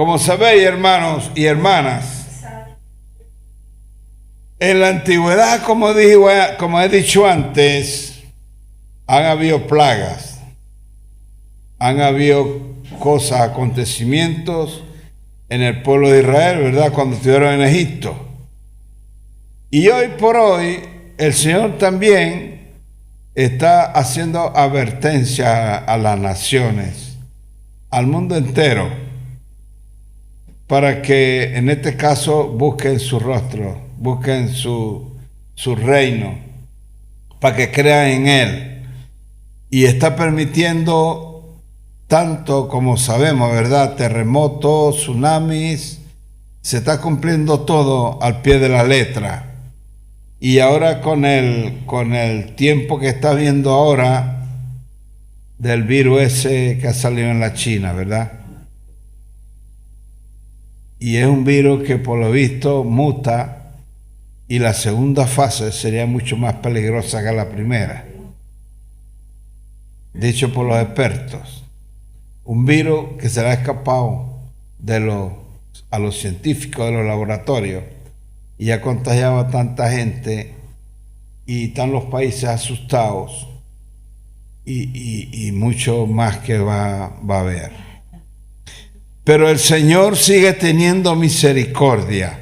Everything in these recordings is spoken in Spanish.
Como sabéis, hermanos y hermanas, en la antigüedad, como he dicho antes, han habido plagas, han habido cosas, acontecimientos en el pueblo de Israel, ¿verdad? Cuando estuvieron en Egipto. Y hoy por hoy, el Señor también está haciendo advertencia a las naciones, al mundo entero, para que en este caso busquen su rostro, busquen su reino, para que crean en Él. Y está permitiendo tanto como sabemos, ¿verdad? Terremotos, tsunamis, se está cumpliendo todo al pie de la letra. Y ahora con el tiempo que está viendo ahora del virus ese que ha salido en la China, ¿verdad? Y es un virus que por lo visto muta y la segunda fase sería mucho más peligrosa que la primera. Dicho por los expertos. Un virus que se le ha escapado a los científicos de los laboratorios y ha contagiado a tanta gente y están los países asustados y mucho más que va a haber. Pero el Señor sigue teniendo misericordia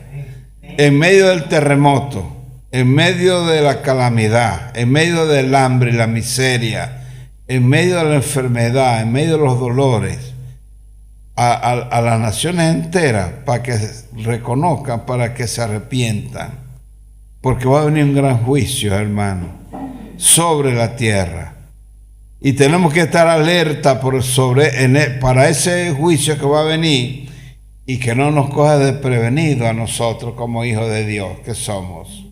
en medio del terremoto, en medio de la calamidad, en medio del hambre y la miseria, en medio de la enfermedad, en medio de los dolores, a las naciones enteras, para que reconozcan, para que se arrepientan, porque va a venir un gran juicio, hermano, sobre la tierra. Y tenemos que estar alerta para ese juicio que va a venir y que no nos coja desprevenido a nosotros como hijos de Dios que somos.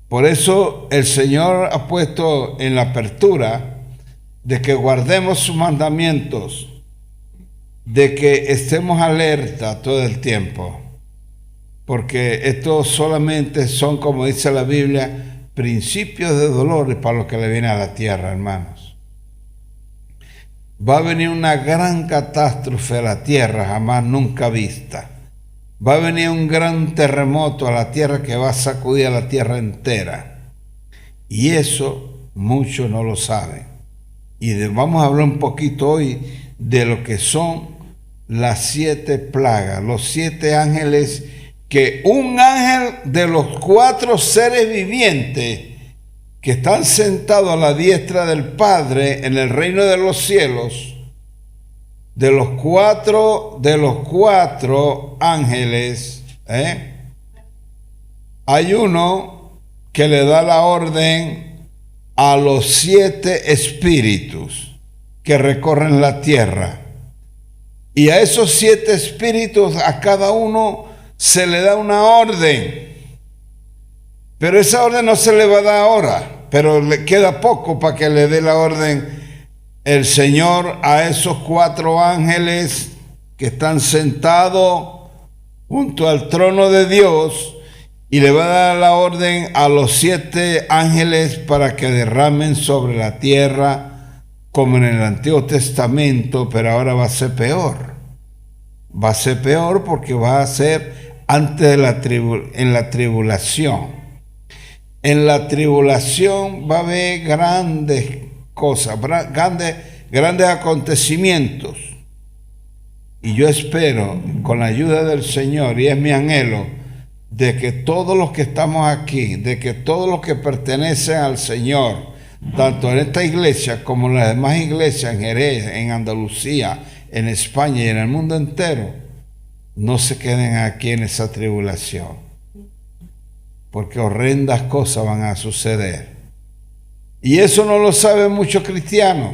Por eso el Señor ha puesto en la apertura de que guardemos sus mandamientos, de que estemos alerta todo el tiempo, porque estos solamente son, como dice la Biblia, principios de dolores para los que le viene a la tierra, hermanos. Va a venir una gran catástrofe a la tierra jamás nunca vista. Va a venir un gran terremoto a la tierra que va a sacudir a la tierra entera. Y eso muchos no lo saben. Y vamos a hablar un poquito hoy de lo que son las 7 plagas, los 7 ángeles, que un ángel de los 4 seres vivientes que están sentados a la diestra del Padre en el reino de los cielos, de los cuatro ángeles, hay uno que le da la orden a los 7 espíritus que recorren la tierra. Y a esos 7 espíritus, a cada uno se le da una orden. Pero esa orden no se le va a dar ahora, pero le queda poco para que le dé la orden el Señor a esos 4 ángeles que están sentados junto al trono de Dios, y le va a dar la orden a los 7 ángeles para que derramen sobre la tierra como en el Antiguo Testamento, pero ahora va a ser peor. Va a ser peor porque va a ser antes de en la tribulación. En la tribulación va a haber grandes cosas, grandes acontecimientos. Y yo espero, con la ayuda del Señor, y es mi anhelo, de que todos los que estamos aquí, de que todos los que pertenecen al Señor, tanto en esta iglesia como en las demás iglesias en Jerez, en Andalucía, en España y en el mundo entero, no se queden aquí en esa tribulación, porque horrendas cosas van a suceder. Y eso no lo saben muchos cristianos,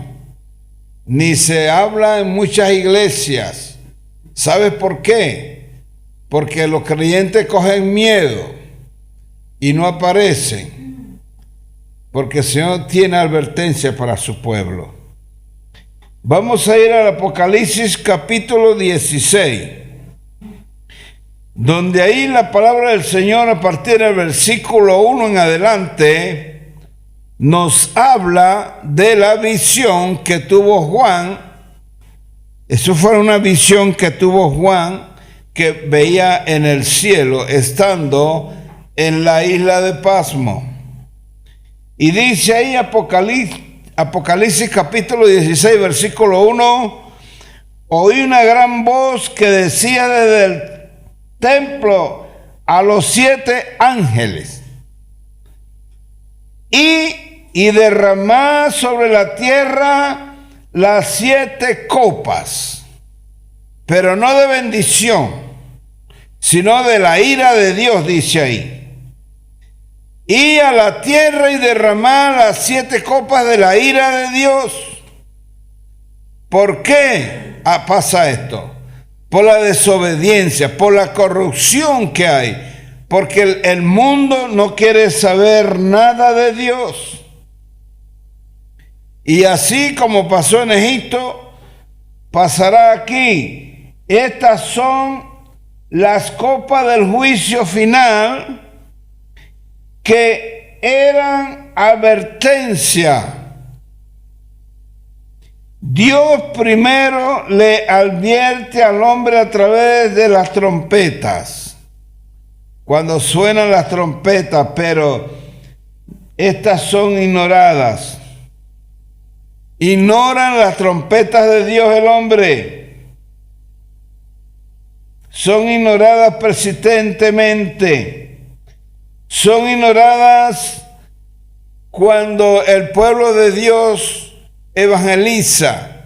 ni se habla en muchas iglesias. ¿Sabes por qué? Porque los creyentes cogen miedo y no aparecen, porque el Señor tiene advertencia para su pueblo. Vamos a ir al Apocalipsis capítulo 16. Donde ahí la palabra del Señor, a partir del versículo 1 en adelante, nos habla de la visión que tuvo Juan Eso fue una visión que tuvo Juan, que veía en el cielo, estando en la isla de Pasmo. Y dice ahí Apocalipsis capítulo 16, versículo 1, oí una gran voz que decía desde el templo a los 7 ángeles, y derramad sobre la tierra las 7 copas, pero no de bendición, sino de la ira de Dios, dice ahí. Y a la tierra y derramar las 7 copas de la ira de Dios. ¿Por qué pasa esto? Por la desobediencia, por la corrupción que hay, porque el mundo no quiere saber nada de Dios. Y así como pasó en Egipto, pasará aquí. Estas son las copas del juicio final, que eran advertencia. Dios primero le advierte al hombre a través de las trompetas, cuando suenan las trompetas, pero estas son ignoradas. Ignoran las trompetas de Dios el hombre. Son ignoradas persistentemente. Son ignoradas cuando el pueblo de Dios evangeliza,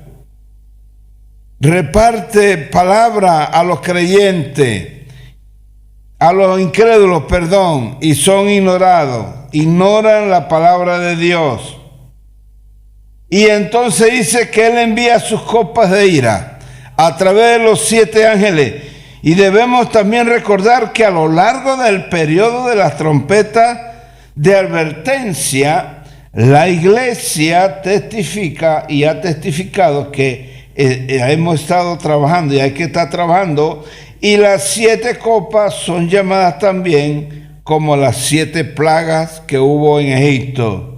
reparte palabra a los creyentes, a los incrédulos, perdón, y son ignorados. Ignoran la palabra de Dios. Y entonces dice que Él envía sus copas de ira a través de los 7 ángeles. Y debemos también recordar que a lo largo del periodo de las trompetas de advertencia, la iglesia testifica y ha testificado que hemos estado trabajando y hay que estar trabajando. Y las 7 copas son llamadas también como las 7 plagas que hubo en Egipto.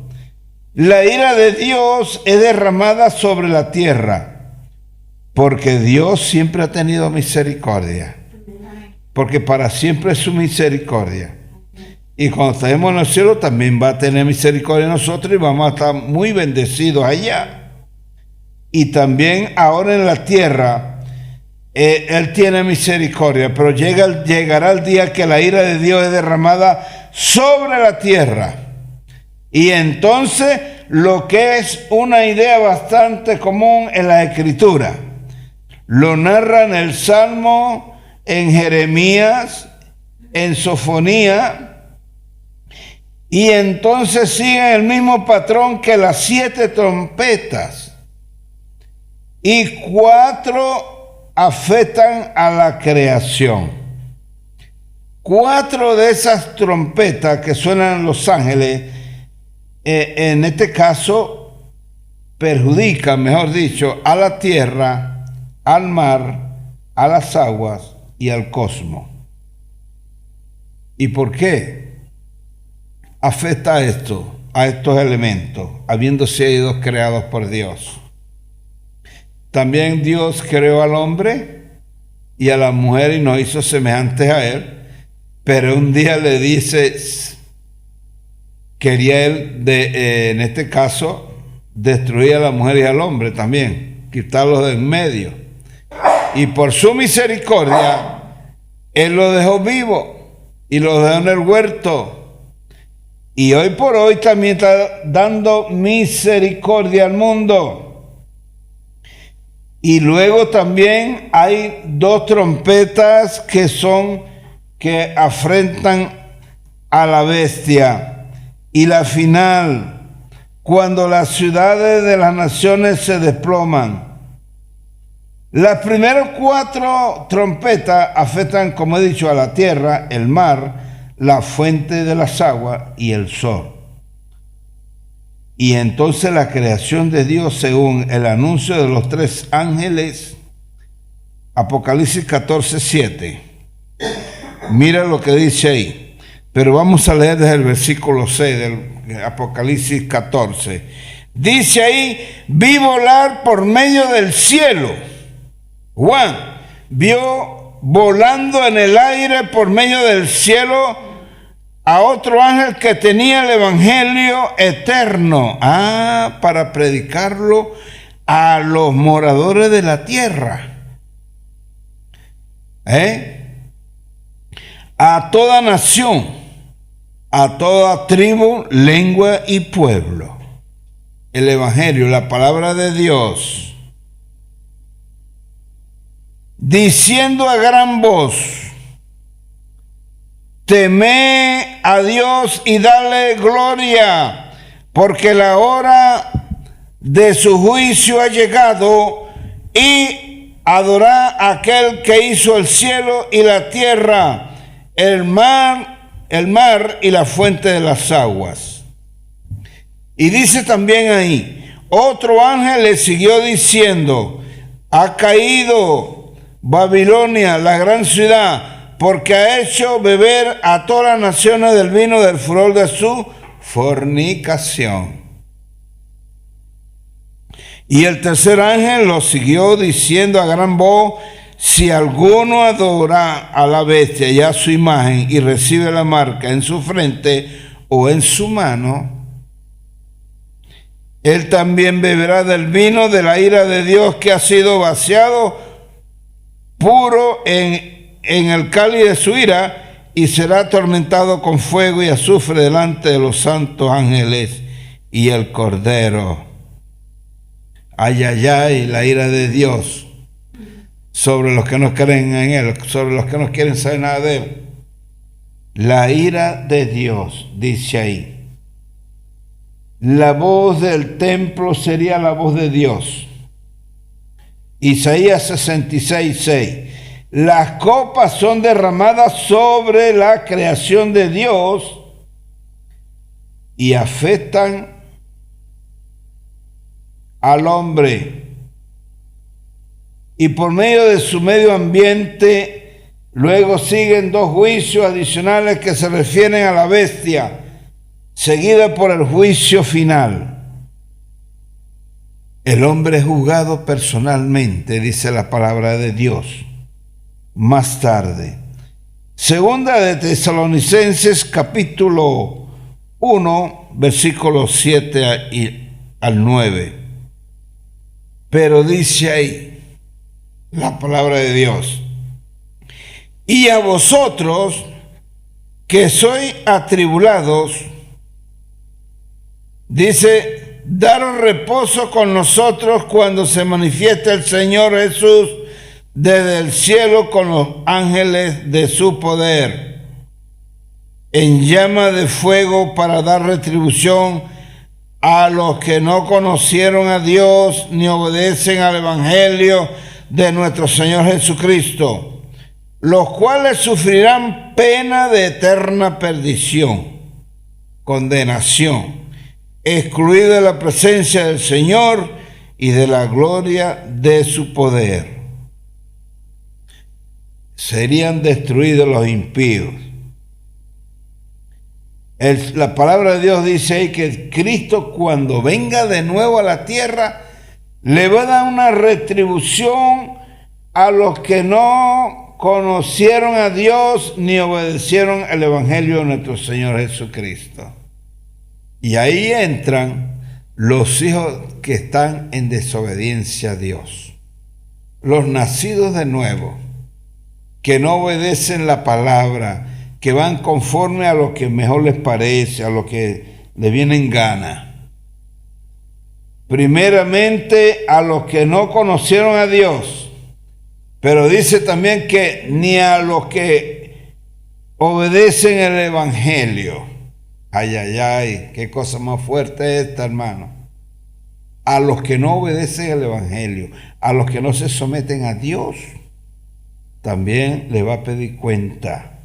La ira de Dios es derramada sobre la tierra, porque Dios siempre ha tenido misericordia, porque para siempre es su misericordia. Y cuando estemos en el cielo también va a tener misericordia de nosotros y vamos a estar muy bendecidos allá. Y también ahora en la tierra, Él tiene misericordia, pero llegará el día que la ira de Dios es derramada sobre la tierra. Y entonces, lo que es una idea bastante común en la Escritura, lo narra en el Salmo, en Jeremías, en Sofonía, y entonces sigue el mismo patrón que las 7 trompetas, y 4 afectan a la creación. 4 de esas trompetas que suenan los ángeles, en este caso, perjudican, mejor dicho, a la tierra, al mar, a las aguas y al cosmos. ¿Y por qué afecta esto, a estos elementos, habiendo sido creados por Dios? También Dios creó al hombre y a la mujer y nos hizo semejantes a él, pero un día le dice, quería él, en este caso, destruir a la mujer y al hombre también, quitarlos de en medio. Y por su misericordia, Él lo dejó vivo y lo dejó en el huerto. Y hoy por hoy también está dando misericordia al mundo. Y luego también hay 2 trompetas que afrentan a la bestia. Y la final, cuando las ciudades de las naciones se desploman. Las primeras 4 trompetas afectan, como he dicho, a la tierra, el mar, la fuente de las aguas y el sol. Y entonces la creación de Dios, según el anuncio de los 3 ángeles, Apocalipsis 14, 7. Mira lo que dice ahí. Pero vamos a leer desde el versículo 6 del Apocalipsis 14. Dice ahí, vi volar por medio del cielo Juan vio volando en el aire por medio del cielo a otro ángel que tenía el evangelio eterno, para predicarlo a los moradores de la tierra, a toda nación, a toda tribu, lengua y pueblo. El evangelio, la palabra de Dios, diciendo a gran voz: temed a Dios y dale gloria, porque la hora de su juicio ha llegado, y adorad a aquel que hizo el cielo y la tierra, el mar y la fuente de las aguas. Y dice también ahí: otro ángel le siguió diciendo: ha caído Babilonia, la gran ciudad, porque ha hecho beber a todas las naciones del vino del furor de su fornicación. Y el tercer ángel lo siguió diciendo a gran voz: si alguno adora a la bestia y a su imagen y recibe la marca en su frente o en su mano, él también beberá del vino de la ira de Dios, que ha sido vaciado puro en el cáliz de su ira, y será atormentado con fuego y azufre delante de los santos ángeles y el Cordero. Ay, ay, ay, la ira de Dios sobre los que no creen en Él, sobre los que no quieren saber nada de Él. La ira de Dios, dice ahí. La voz del templo sería la voz de Dios. Isaías 66:6. Las copas son derramadas sobre la creación de Dios y afectan al hombre. Y por medio de su medio ambiente, luego siguen dos juicios adicionales que se refieren a la bestia, seguida por el juicio final. El hombre es juzgado personalmente, dice la palabra de Dios. Más tarde. Segunda de Tesalonicenses, capítulo 1, versículos 7 al 9. Pero dice ahí la palabra de Dios: y a vosotros que sois atribulados, dice, daros reposo con nosotros cuando se manifieste el Señor Jesús desde el cielo con los ángeles de su poder, en llama de fuego, para dar retribución a los que no conocieron a Dios ni obedecen al evangelio de nuestro Señor Jesucristo, los cuales sufrirán pena de eterna perdición, condenación, excluidos de la presencia del Señor y de la gloria de su poder. Serían destruidos los impíos. La palabra de Dios dice ahí que Cristo, cuando venga de nuevo a la tierra, le va a dar una retribución a los que no conocieron a Dios ni obedecieron el evangelio de nuestro Señor Jesucristo. Y ahí entran los hijos que están en desobediencia a Dios, los nacidos de nuevo, que no obedecen la palabra, que van conforme a lo que mejor les parece, a lo que les viene en gana. Primeramente a los que no conocieron a Dios, pero dice también que ni a los que obedecen el evangelio. Ay, ay, ay, qué cosa más fuerte esta, hermano. A los que no obedecen el evangelio, a los que no se someten a Dios, también le va a pedir cuenta.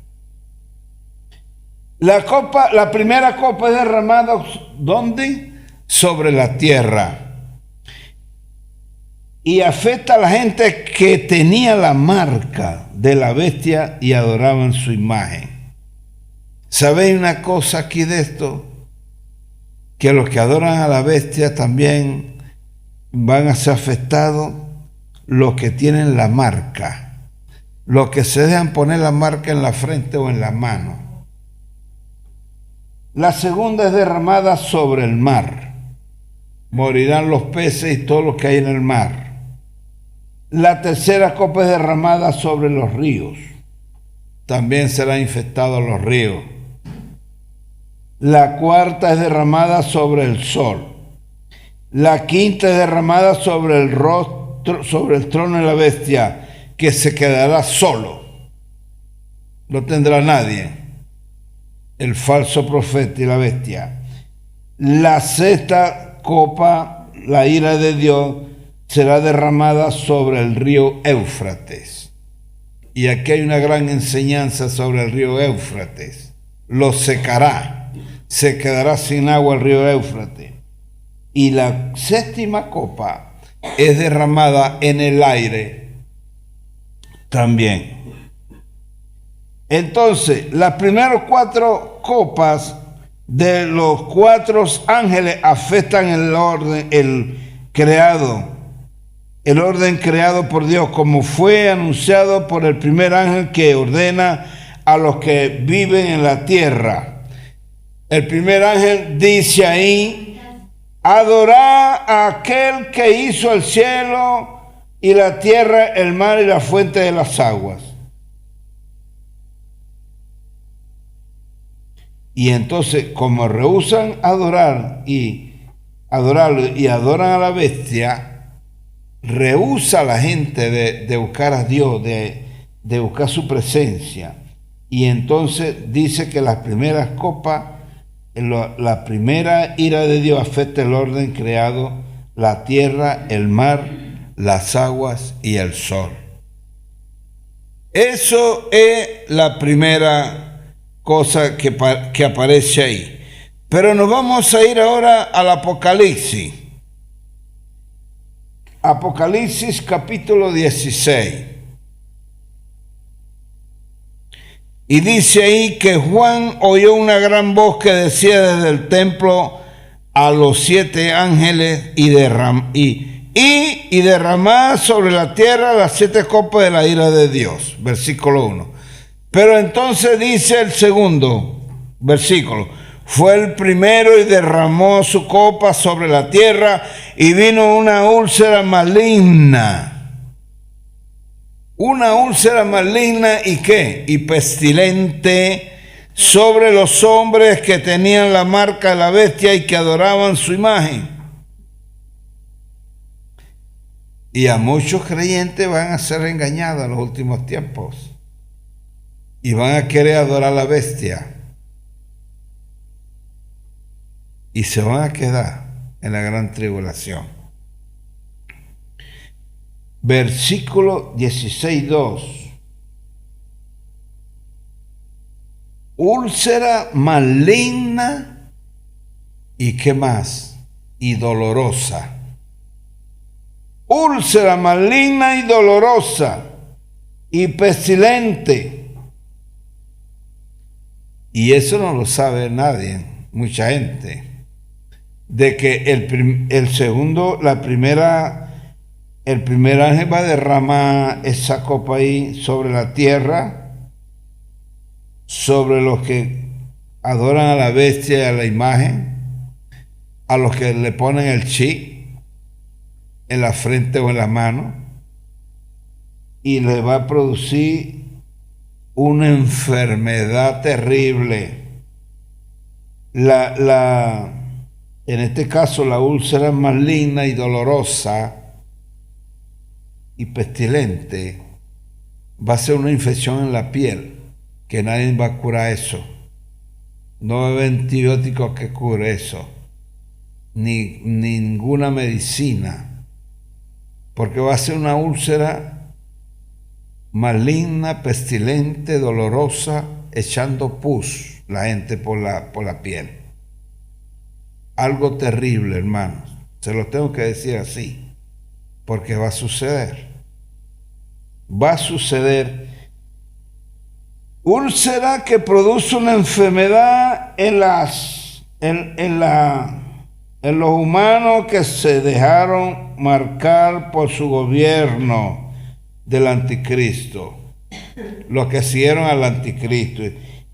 La primera copa es derramada, ¿dónde? Sobre la tierra. Y afecta a la gente que tenía la marca de la bestia y adoraban su imagen. ¿Sabéis una cosa aquí de esto? Que los que adoran a la bestia también van a ser afectados los que tienen la marca, los que se dejan poner la marca en la frente o en la mano. La segunda es derramada sobre el mar. Morirán los peces y todo lo que hay en el mar. La tercera copa es derramada sobre los ríos. También serán infectados los ríos. La cuarta es derramada sobre el sol. La quinta es derramada sobre el rostro, sobre el trono de la bestia, que se quedará solo. No tendrá nadie. El falso profeta y la bestia. La sexta copa, la ira de Dios, será derramada sobre el río Éufrates. Y aquí hay una gran enseñanza sobre el río Éufrates. Lo secará. Se quedará sin agua el río Éufrates. Y la séptima copa es derramada en el aire también. Entonces, las primeras 4 copas de los 4 ángeles afectan el orden creado por Dios, como fue anunciado por el primer ángel que ordena a los que viven en la tierra. El primer ángel dice ahí: adorad a aquel que hizo el cielo y la tierra, el mar y la fuente de las aguas. Y entonces, como rehúsan adorarlo y adoran a la bestia, rehúsa la gente de buscar a Dios, de buscar su presencia. Y entonces dice que las primeras copas, la primera ira de Dios afecta el orden creado, la tierra, el mar, las aguas y el sol. Eso es la primera cosa que aparece ahí. Pero nos vamos a ir ahora al Apocalipsis. Apocalipsis capítulo 16. Y dice ahí que Juan oyó una gran voz que decía desde el templo a los 7 ángeles y derramada sobre la tierra las 7 copas de la ira de Dios. Versículo 1. Pero entonces dice el segundo versículo: fue el primero y derramó su copa sobre la tierra y vino una úlcera maligna. Una úlcera maligna y ¿qué? Y pestilente sobre los hombres que tenían la marca de la bestia y que adoraban su imagen. Y a muchos creyentes van a ser engañados en los últimos tiempos. Y van a querer adorar a la bestia. Y se van a quedar en la gran tribulación. Versículo 16:2. Úlcera maligna y ¿qué más? Y dolorosa. Úlcera maligna y dolorosa y pestilente. Y eso no lo sabe nadie, mucha gente. De que el primer ángel va a derramar esa copa ahí sobre la tierra, sobre los que adoran a la bestia y a la imagen, a los que le ponen el chip en la frente o en la mano, y le va a producir una enfermedad terrible. En este caso, la úlcera maligna y dolorosa y pestilente va a ser una infección en la piel, que nadie va a curar eso. No hay antibióticos que cure eso, ni ninguna medicina, porque va a ser una úlcera maligna, pestilente, dolorosa, echando pus la gente por la piel. Algo terrible, hermanos. Se lo tengo que decir así, porque va a suceder. Va a suceder. Úlcera que produce una enfermedad en en los humanos que se dejaron marcar por su gobierno del anticristo, los que siguieron al anticristo,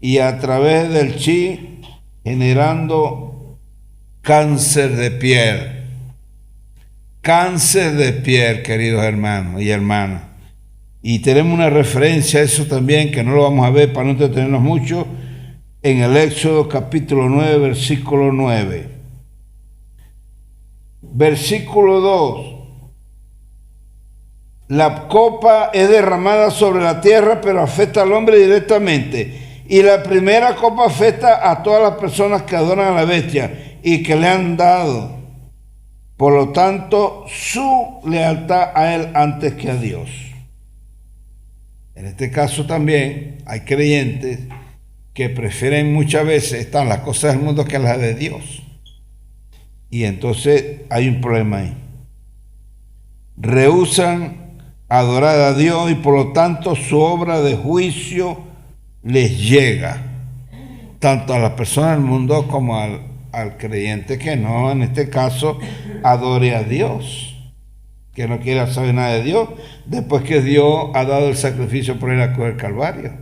y a través del chi generando cáncer de piel. Cáncer de piel, queridos hermanos y hermanas. Y tenemos una referencia a eso también, que no lo vamos a ver para no entretenernos mucho, en el Éxodo capítulo 9, versículo 9. Versículo 2. La copa es derramada sobre la tierra, pero afecta al hombre directamente. Y la primera copa afecta a todas las personas que adoran a la bestia y que le han dado, por lo tanto, su lealtad a él antes que a Dios. En este caso también hay creyentes que prefieren muchas veces estar las cosas del mundo que las de Dios. Y entonces hay un problema ahí. Rehúsan adorar a Dios y por lo tanto su obra de juicio les llega, tanto a las personas del mundo como al creyente que no, en este caso, adore a Dios, que no quiera saber nada de Dios, después que Dios ha dado el sacrificio por él a cruz del Calvario.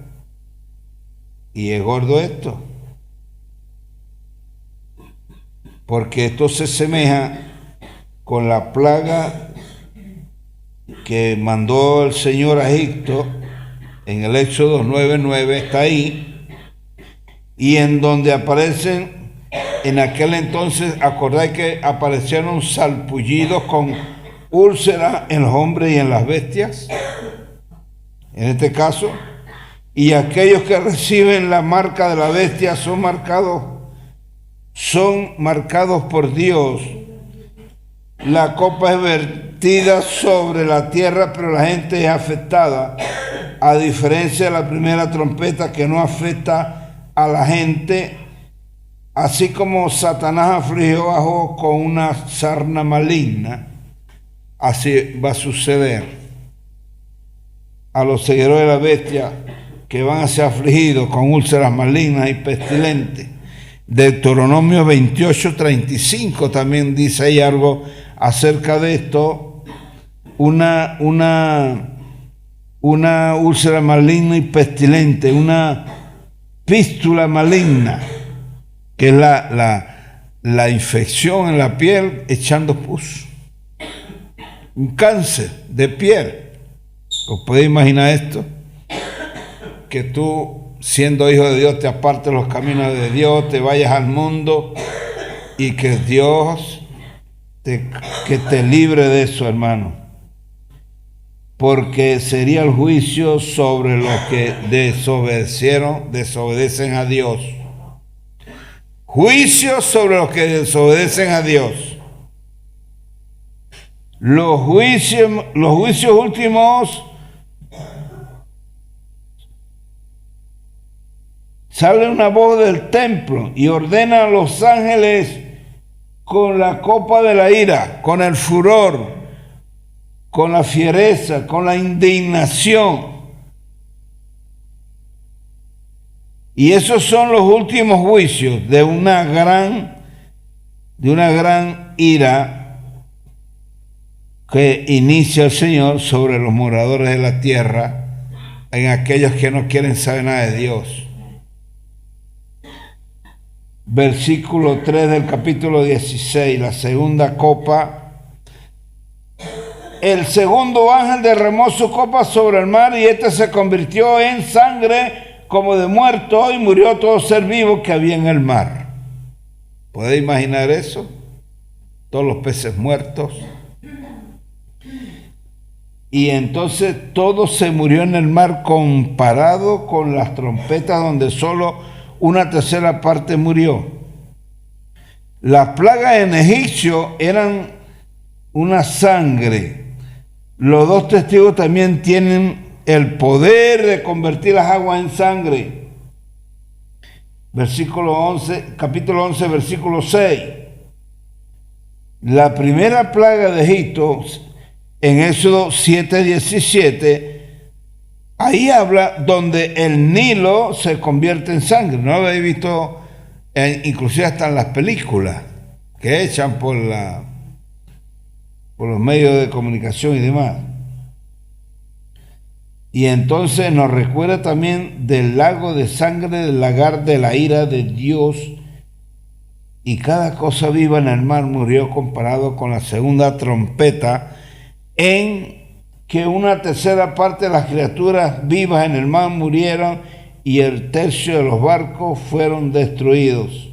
Y es gordo esto, porque esto se asemeja con la plaga que mandó el Señor a Egipto en el Éxodo 9:9, está ahí, y en donde aparecen, en aquel entonces, acordáis que aparecieron salpullidos con úlceras en los hombres y en las bestias, en este caso, y aquellos que reciben la marca de la bestia son marcados por Dios. La copa es vertida sobre la tierra, pero la gente es afectada, a diferencia de la primera trompeta que no afecta a la gente, así como Satanás afligió a Job con una sarna maligna. Así va a suceder a los seguidores de la bestia, que van a ser afligidos con úlceras malignas y pestilentes. Deuteronomio 28:35 también dice ahí algo acerca de esto, una úlcera maligna y pestilente, una pístula maligna, que es la infección en la piel echando pus, un cáncer de piel. ¿Os podéis imaginar esto? Que tú, siendo hijo de Dios, te apartes los caminos de Dios, te vayas al mundo y que Dios que te libre de eso, hermano, porque sería el juicio sobre los que desobedecen a Dios. Juicio sobre los que desobedecen a Dios. Los juicios últimos sale una voz del templo y ordena a los ángeles con la copa de la ira, con el furor, con la fiereza, con la indignación. Y esos son los últimos juicios de una gran ira que inicia el Señor sobre los moradores de la tierra, en aquellos que no quieren saber nada de Dios. Versículo 3 del capítulo 16, la segunda copa. El segundo ángel derramó su copa sobre el mar y éste se convirtió en sangre como de muerto y murió todo ser vivo que había en el mar. ¿Podéis imaginar eso? Todos los peces muertos. Y entonces todo se murió en el mar comparado con las trompetas donde solo una tercera parte murió. Las plagas en Egipcio eran una sangre. Los dos testigos también tienen el poder de convertir las aguas en sangre. Capítulo 11, versículo 6. La primera plaga de Egipto, en Éxodo 7:17, ahí habla donde el Nilo se convierte en sangre. ¿No lo habéis visto? Inclusive hasta en las películas, que echan por los medios de comunicación y demás. Y entonces nos recuerda también del lago de sangre, del lagar de la ira de Dios. Y cada cosa viva en el mar murió comparado con la segunda trompeta, en que una tercera parte de las criaturas vivas en el mar murieron y el tercio de los barcos fueron destruidos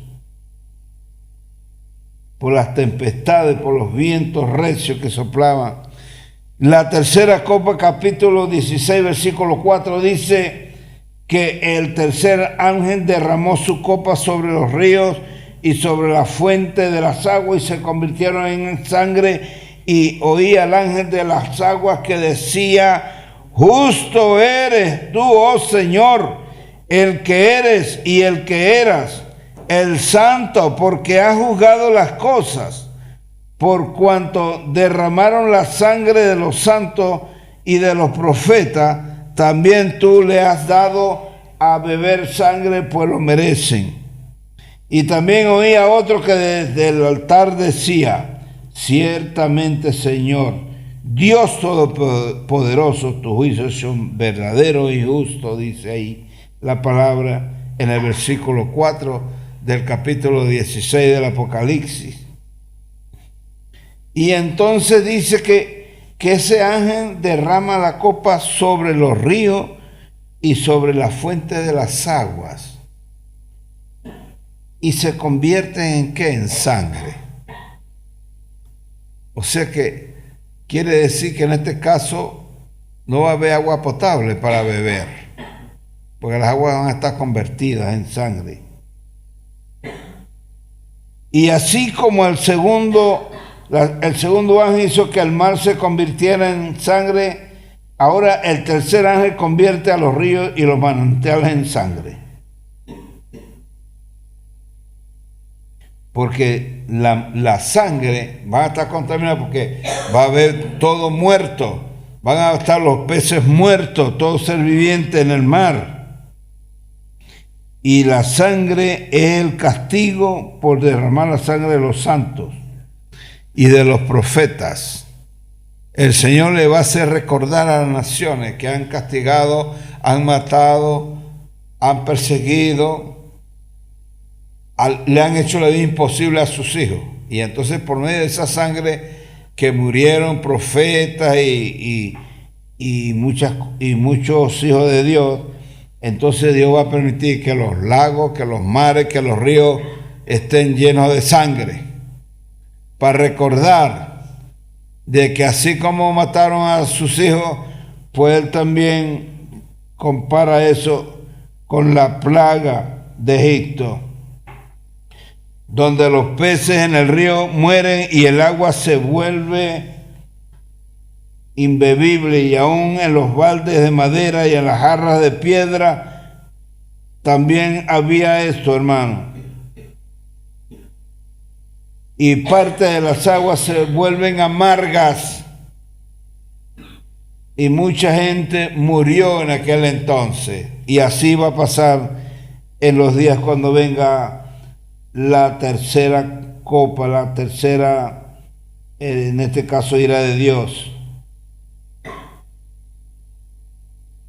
por las tempestades, por los vientos recios que soplaban. La tercera copa, capítulo 16, versículo 4, dice que el tercer ángel derramó su copa sobre los ríos y sobre la fuente de las aguas y se convirtieron en sangre. Y oí al ángel de las aguas que decía: justo eres tú, oh Señor, el que eres y el que eras, el santo, porque has juzgado las cosas, por cuanto derramaron la sangre de los santos y de los profetas, también tú le has dado a beber sangre, pues lo merecen. Y también oí a otro que desde el altar decía: ciertamente, Señor, Dios Todopoderoso, tus juicios son verdaderos y justos, dice ahí la palabra en el versículo 4 del capítulo 16 del Apocalipsis. Y entonces dice que ese ángel derrama la copa sobre los ríos y sobre la fuente de las aguas. Y se convierte en ¿qué? En sangre. O sea que quiere decir que en este caso no va a haber agua potable para beber, porque las aguas van a estar convertidas en sangre. Y así como el segundo ángel hizo que el mar se convirtiera en sangre, ahora el tercer ángel convierte a los ríos y los manantiales en sangre. Porque la sangre va a estar contaminada, porque va a haber todo muerto, van a estar los peces muertos, todo ser viviente en el mar. Y la sangre es el castigo por derramar la sangre de los santos y de los profetas. El Señor le va a hacer recordar a las naciones que han castigado, han matado, han perseguido, le han hecho la vida imposible a sus hijos. Y entonces por medio de esa sangre que murieron profetas y muchos hijos de Dios, entonces Dios va a permitir que los lagos, que los mares, que los ríos estén llenos de sangre, para recordar de que así como mataron a sus hijos, pues Él también compara eso con la plaga de Egipto, donde los peces en el río mueren y el agua se vuelve imbebible, y aún en los baldes de madera y en las jarras de piedra también había esto, hermano. Y parte de las aguas se vuelven amargas, y mucha gente murió en aquel entonces. Y así va a pasar en los días cuando venga la tercera copa, la tercera, en este caso, ira de Dios.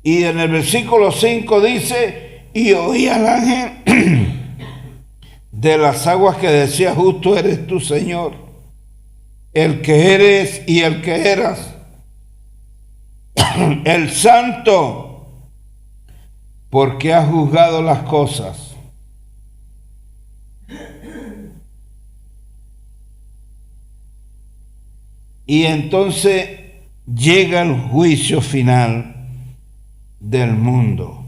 Y en el versículo 5 dice: y oí al ángel de las aguas que decía: justo eres tú, Señor, el que eres y el que eras, el santo, porque has juzgado las cosas. Y entonces llega el juicio final del mundo.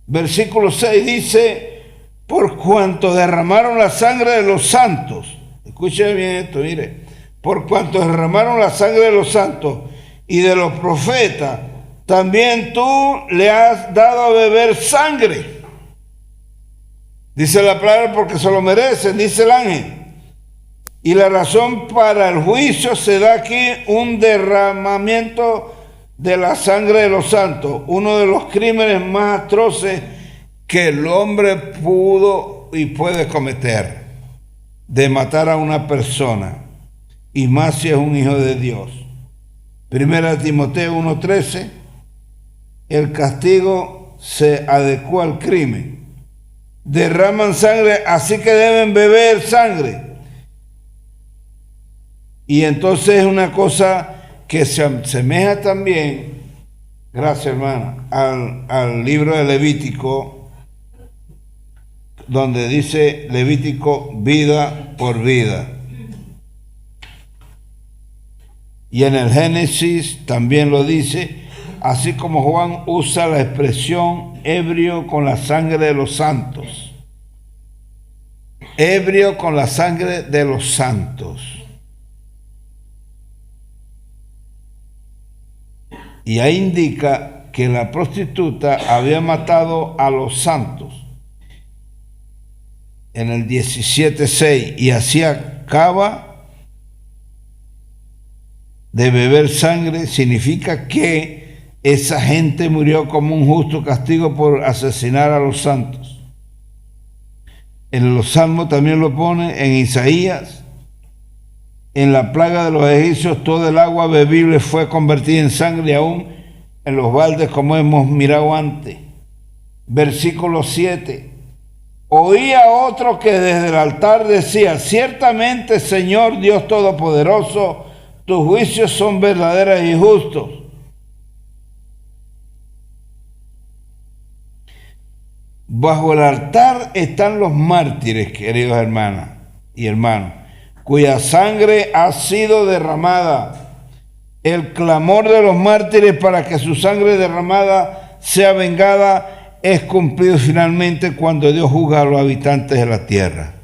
Versículo 6 dice: por cuanto derramaron la sangre de los santos. Escuchen bien esto, mire. Por cuanto derramaron la sangre de los santos y de los profetas, también tú le has dado a beber sangre. Dice la palabra: porque se lo merecen, dice el ángel. Y la razón para el juicio se da aquí: un derramamiento de la sangre de los santos, uno de los crímenes más atroces que el hombre pudo y puede cometer de matar a una persona, y más si es un hijo de Dios. Primera Timoteo 1:13, el castigo se adecua al crimen. Derraman sangre, así que deben beber sangre. Y entonces es una cosa que se asemeja también, gracias hermana, al libro de Levítico, donde dice Levítico vida por vida. Y en el Génesis también lo dice, así como Juan usa la expresión ebrio con la sangre de los santos. Ebrio con la sangre de los santos. Y ahí indica que la prostituta había matado a los santos en el 17:6, y así acaba de beber sangre. Significa que esa gente murió como un justo castigo por asesinar a los santos. En los Salmos también lo pone, en Isaías. En la plaga de los egipcios todo el agua bebible fue convertida en sangre, aún en los baldes, como hemos mirado antes. Versículo 7. Oía otro que desde el altar decía, ciertamente Señor Dios Todopoderoso, tus juicios son verdaderos y justos. Bajo el altar están los mártires, queridos hermanas y hermanos, cuya sangre ha sido derramada. El clamor de los mártires para que su sangre derramada sea vengada es cumplido finalmente cuando Dios juzga a los habitantes de la tierra.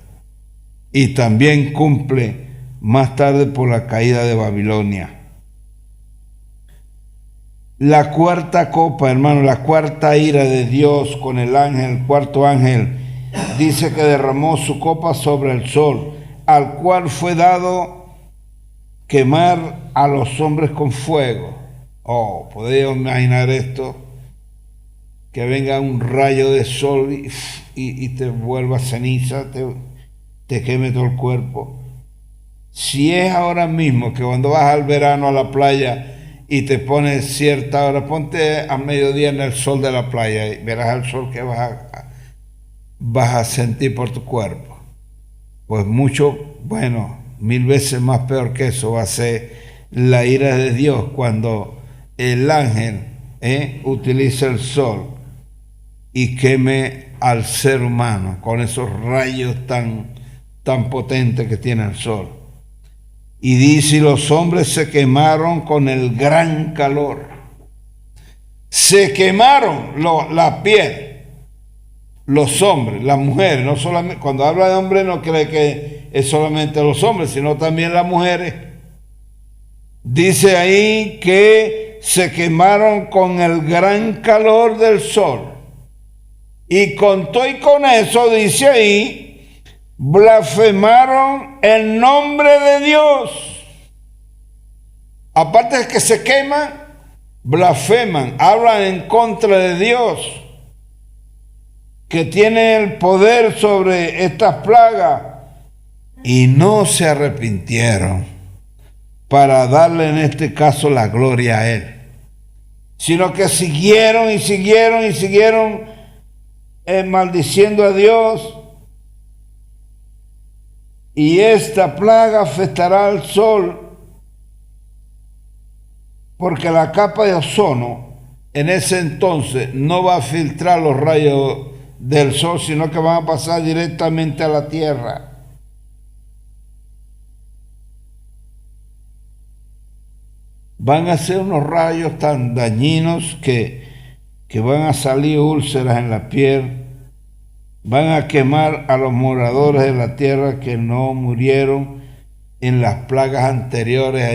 Y también cumple más tarde por la caída de Babilonia. La cuarta copa, hermano, la cuarta ira de Dios con el ángel, el cuarto ángel, dice que derramó su copa sobre el sol, al cual fue dado quemar a los hombres con fuego. Oh, ¿podéis imaginar esto? Que venga un rayo de sol y te vuelva ceniza, te queme todo el cuerpo. Si es ahora mismo que cuando vas al verano a la playa y te pones cierta hora, ponte a mediodía en el sol de la playa y verás el sol que vas a sentir por tu cuerpo. Pues mucho, bueno, 1000 veces más peor que eso va a ser la ira de Dios cuando el ángel utiliza el sol y queme al ser humano con esos rayos tan potentes que tiene el sol. Y dice, los hombres se quemaron con el gran calor. Se quemaron la piel. Los hombres, las mujeres, no solamente, cuando habla de hombres no cree que es solamente los hombres, sino también las mujeres. Dice ahí que se quemaron con el gran calor del sol. Y con todo y con eso, dice ahí, blasfemaron el nombre de Dios. Aparte de que se queman, blasfeman, hablan en contra de Dios, que tiene el poder sobre estas plagas, y no se arrepintieron para darle en este caso la gloria a Él, sino que siguieron y siguieron y siguieron maldiciendo a Dios. Y esta plaga afectará al sol, porque la capa de ozono en ese entonces no va a filtrar los rayos del sol, sino que van a pasar directamente a la tierra. Van a ser unos rayos tan dañinos que van a salir úlceras en la piel. Van a quemar a los moradores de la tierra que no murieron en las plagas anteriores a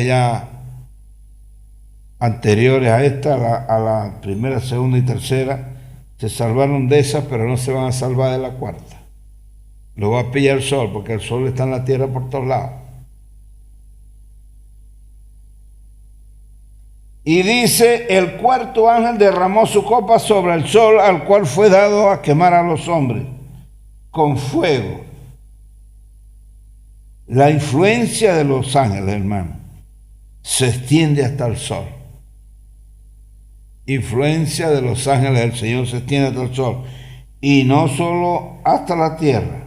esta, a la primera, segunda y tercera. Se salvaron de esas, pero no se van a salvar de la cuarta. Lo va a pillar el sol, porque el sol está en la tierra por todos lados. Y dice, el cuarto ángel derramó su copa sobre el sol, al cual fue dado a quemar a los hombres. con fuego. La influencia de los ángeles, hermano, se extiende hasta el sol. Influencia de los ángeles del Señor se extiende hasta el sol. Y no solo hasta la tierra.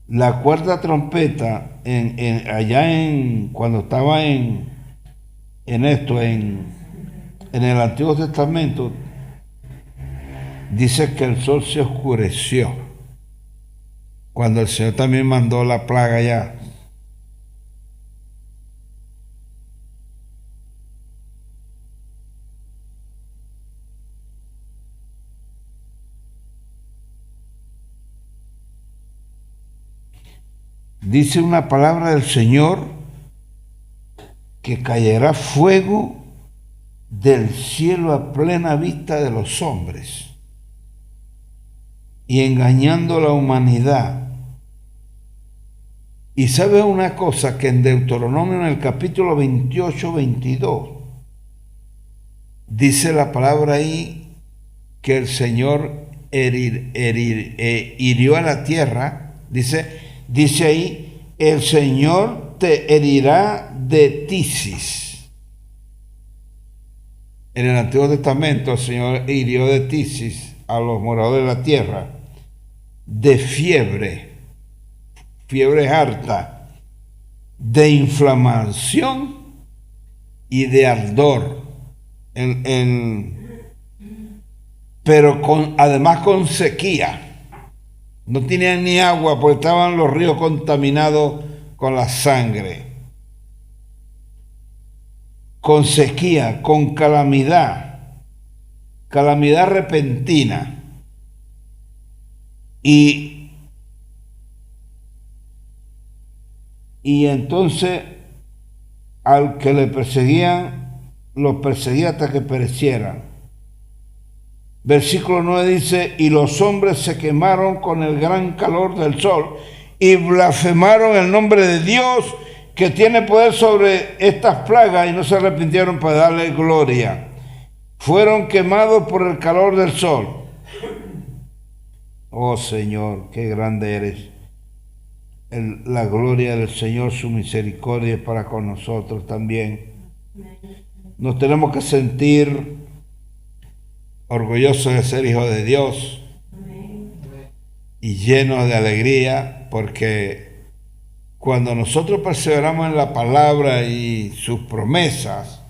La cuarta trompeta, cuando estaba en el Antiguo Testamento, dice que el sol se oscureció cuando el Señor también mandó la plaga allá. Dice una palabra del Señor que caerá fuego del cielo a plena vista de los hombres y engañando a la humanidad. Y sabe una cosa, que en Deuteronomio, en el capítulo 28, 22, dice la palabra ahí que el Señor hirió a la tierra. Dice ahí, el Señor te herirá de tisis. En el Antiguo Testamento el Señor hirió de tisis a los moradores de la tierra, de fiebre harta, de inflamación y de ardor, pero además con sequía. No tenían ni agua porque estaban los ríos contaminados con la sangre. Con sequía, con calamidad repentina. Y entonces al que le perseguían, los perseguía hasta que perecieran. Versículo 9 dice, y los hombres se quemaron con el gran calor del sol y blasfemaron el nombre de Dios que tiene poder sobre estas plagas y no se arrepintieron para darle gloria. Fueron quemados por el calor del sol. Oh Señor, qué grande eres. La gloria del Señor, su misericordia es para con nosotros también. Nos tenemos que sentir orgullosos de ser hijos de Dios y llenos de alegría, porque cuando nosotros perseveramos en la palabra y sus promesas,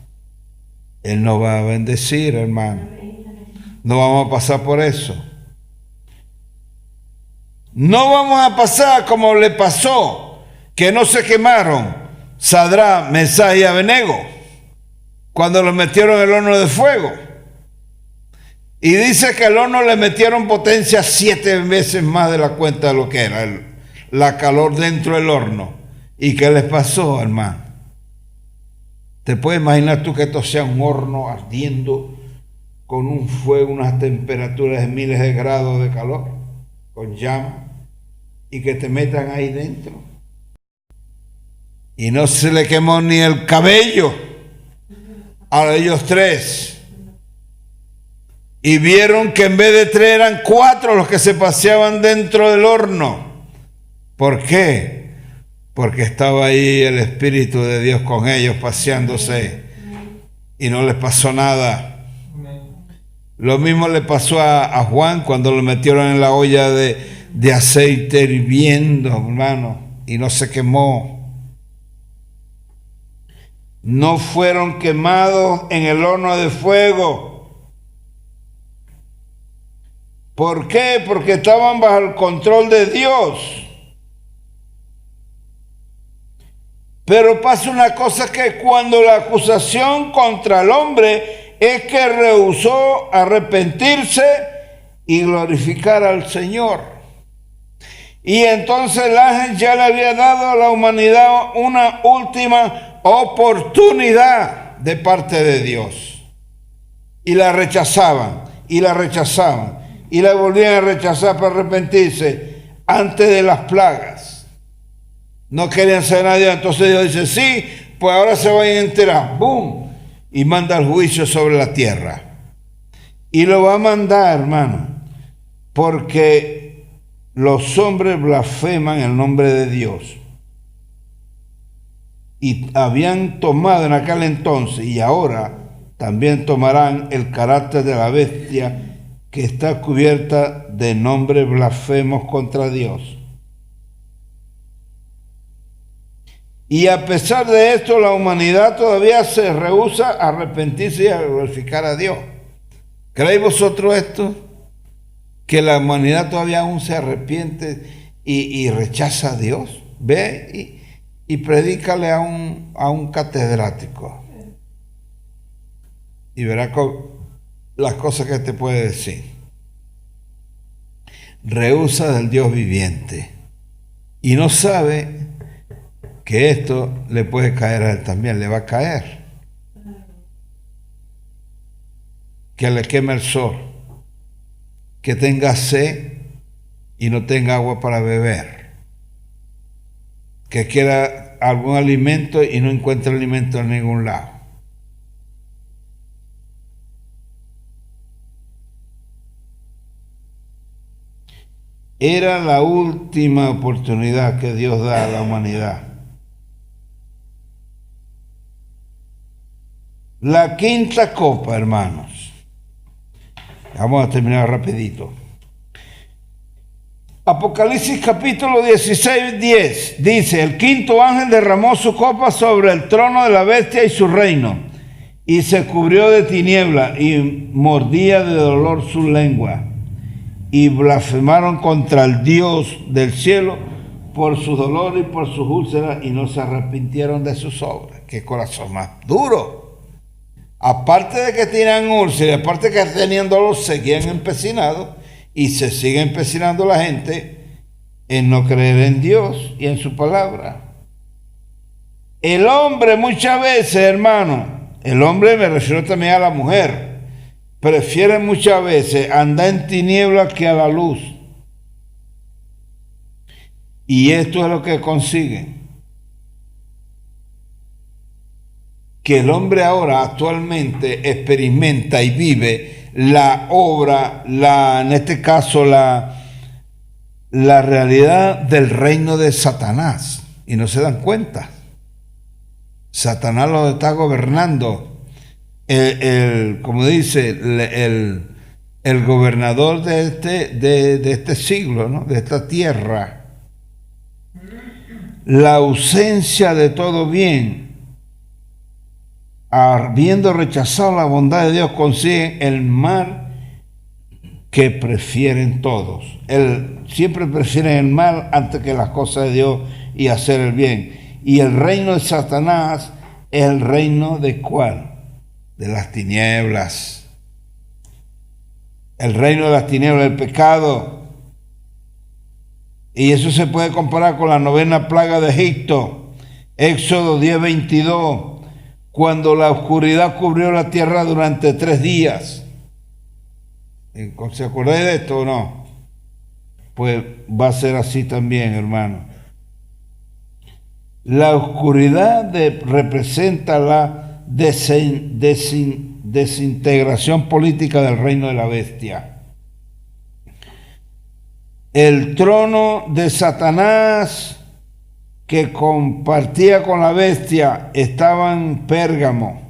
Él nos va a bendecir, hermano. No vamos a pasar por eso. No vamos a pasar como le pasó, que no se quemaron Sadrach, Mesach y Abednego cuando los metieron en el horno de fuego. Y dice que al horno le metieron potencia 7 veces más de la cuenta de lo que era la calor dentro del horno. ¿Y qué les pasó, hermano? ¿Te puedes imaginar tú que esto sea un horno ardiendo con un fuego, unas temperaturas de miles de grados de calor, con llama, y que te metan ahí dentro? Y no se le quemó ni el cabello a ellos 3. Y vieron que en vez de 3 eran 4 los que se paseaban dentro del horno. ¿Por qué? Porque estaba ahí el Espíritu de Dios con ellos paseándose y no les pasó nada. Lo mismo le pasó a Juan cuando lo metieron en la olla de aceite hirviendo, hermano, y no se quemó. No fueron quemados en el horno de fuego. ¿Por qué? Porque estaban bajo el control de Dios. Pero pasa una cosa, que cuando la acusación contra el hombre es que rehusó arrepentirse y glorificar al Señor. Y entonces el ángel ya le había dado a la humanidad una última oportunidad de parte de Dios. Y la rechazaban, y la rechazaban. Y la volvían a rechazar para arrepentirse antes de las plagas. No querían ser nadie. Entonces Dios dice, sí, pues ahora se van a enterar. ¡Bum! y manda el juicio sobre la tierra. Y lo va a mandar, hermano, porque los hombres blasfeman el nombre de Dios. Y habían tomado en aquel entonces, y ahora también tomarán el carácter de la bestia que está cubierta de nombres blasfemos contra Dios. Y a pesar de esto, la humanidad todavía se rehúsa a arrepentirse y a glorificar a Dios. ¿Creéis vosotros esto? Que la humanidad todavía aún se arrepiente y rechaza a Dios. Ve y predícale a un catedrático. Y verá las cosas que te puede decir. Rehúsa del Dios viviente. Y no sabe que esto le puede caer a él también, le va a caer. Que le queme el sol, que tenga sed y no tenga agua para beber, que quiera algún alimento y no encuentre alimento en ningún lado. Era la última oportunidad que Dios da a la humanidad. La quinta copa, hermanos. Vamos a terminar rapidito. Apocalipsis capítulo 16, 10 dice: el quinto ángel derramó su copa sobre el trono de la bestia y su reino, y se cubrió de tiniebla y mordía de dolor su lengua, y blasfemaron contra el Dios del cielo por su dolor y por sus úlceras, y no se arrepintieron de sus obras. Qué corazón más duro. Aparte de que tenían úlceras, aparte de que tenían dolor, seguían empecinados y se sigue empecinando la gente en no creer en Dios y en su palabra. El hombre muchas veces, hermano, el hombre, me refiero también a la mujer, prefiere muchas veces andar en tinieblas que a la luz. Y esto es lo que consiguen. Que el hombre ahora actualmente experimenta y vive la obra, en este caso la realidad del reino de Satanás, y no se dan cuenta. Satanás los está gobernando. Como dice el gobernador de este siglo, ¿no? De esta tierra. La ausencia de todo bien, habiendo rechazado la bondad de Dios, consiguen el mal que prefieren todos. Siempre prefieren el mal antes que las cosas de Dios y hacer el bien. Y el reino de Satanás es el reino de ¿cuál? De las tinieblas. El reino de las tinieblas, del pecado. Y eso se puede comparar con la 9ª plaga de Egipto. Éxodo 10:22. Cuando la oscuridad cubrió la tierra durante 3 días. ¿Se acuerdan de esto o no? Pues va a ser así también, hermano. La oscuridad representa la desintegración política del reino de la bestia. El trono de Satanás, que compartía con la bestia, estaba en Pérgamo,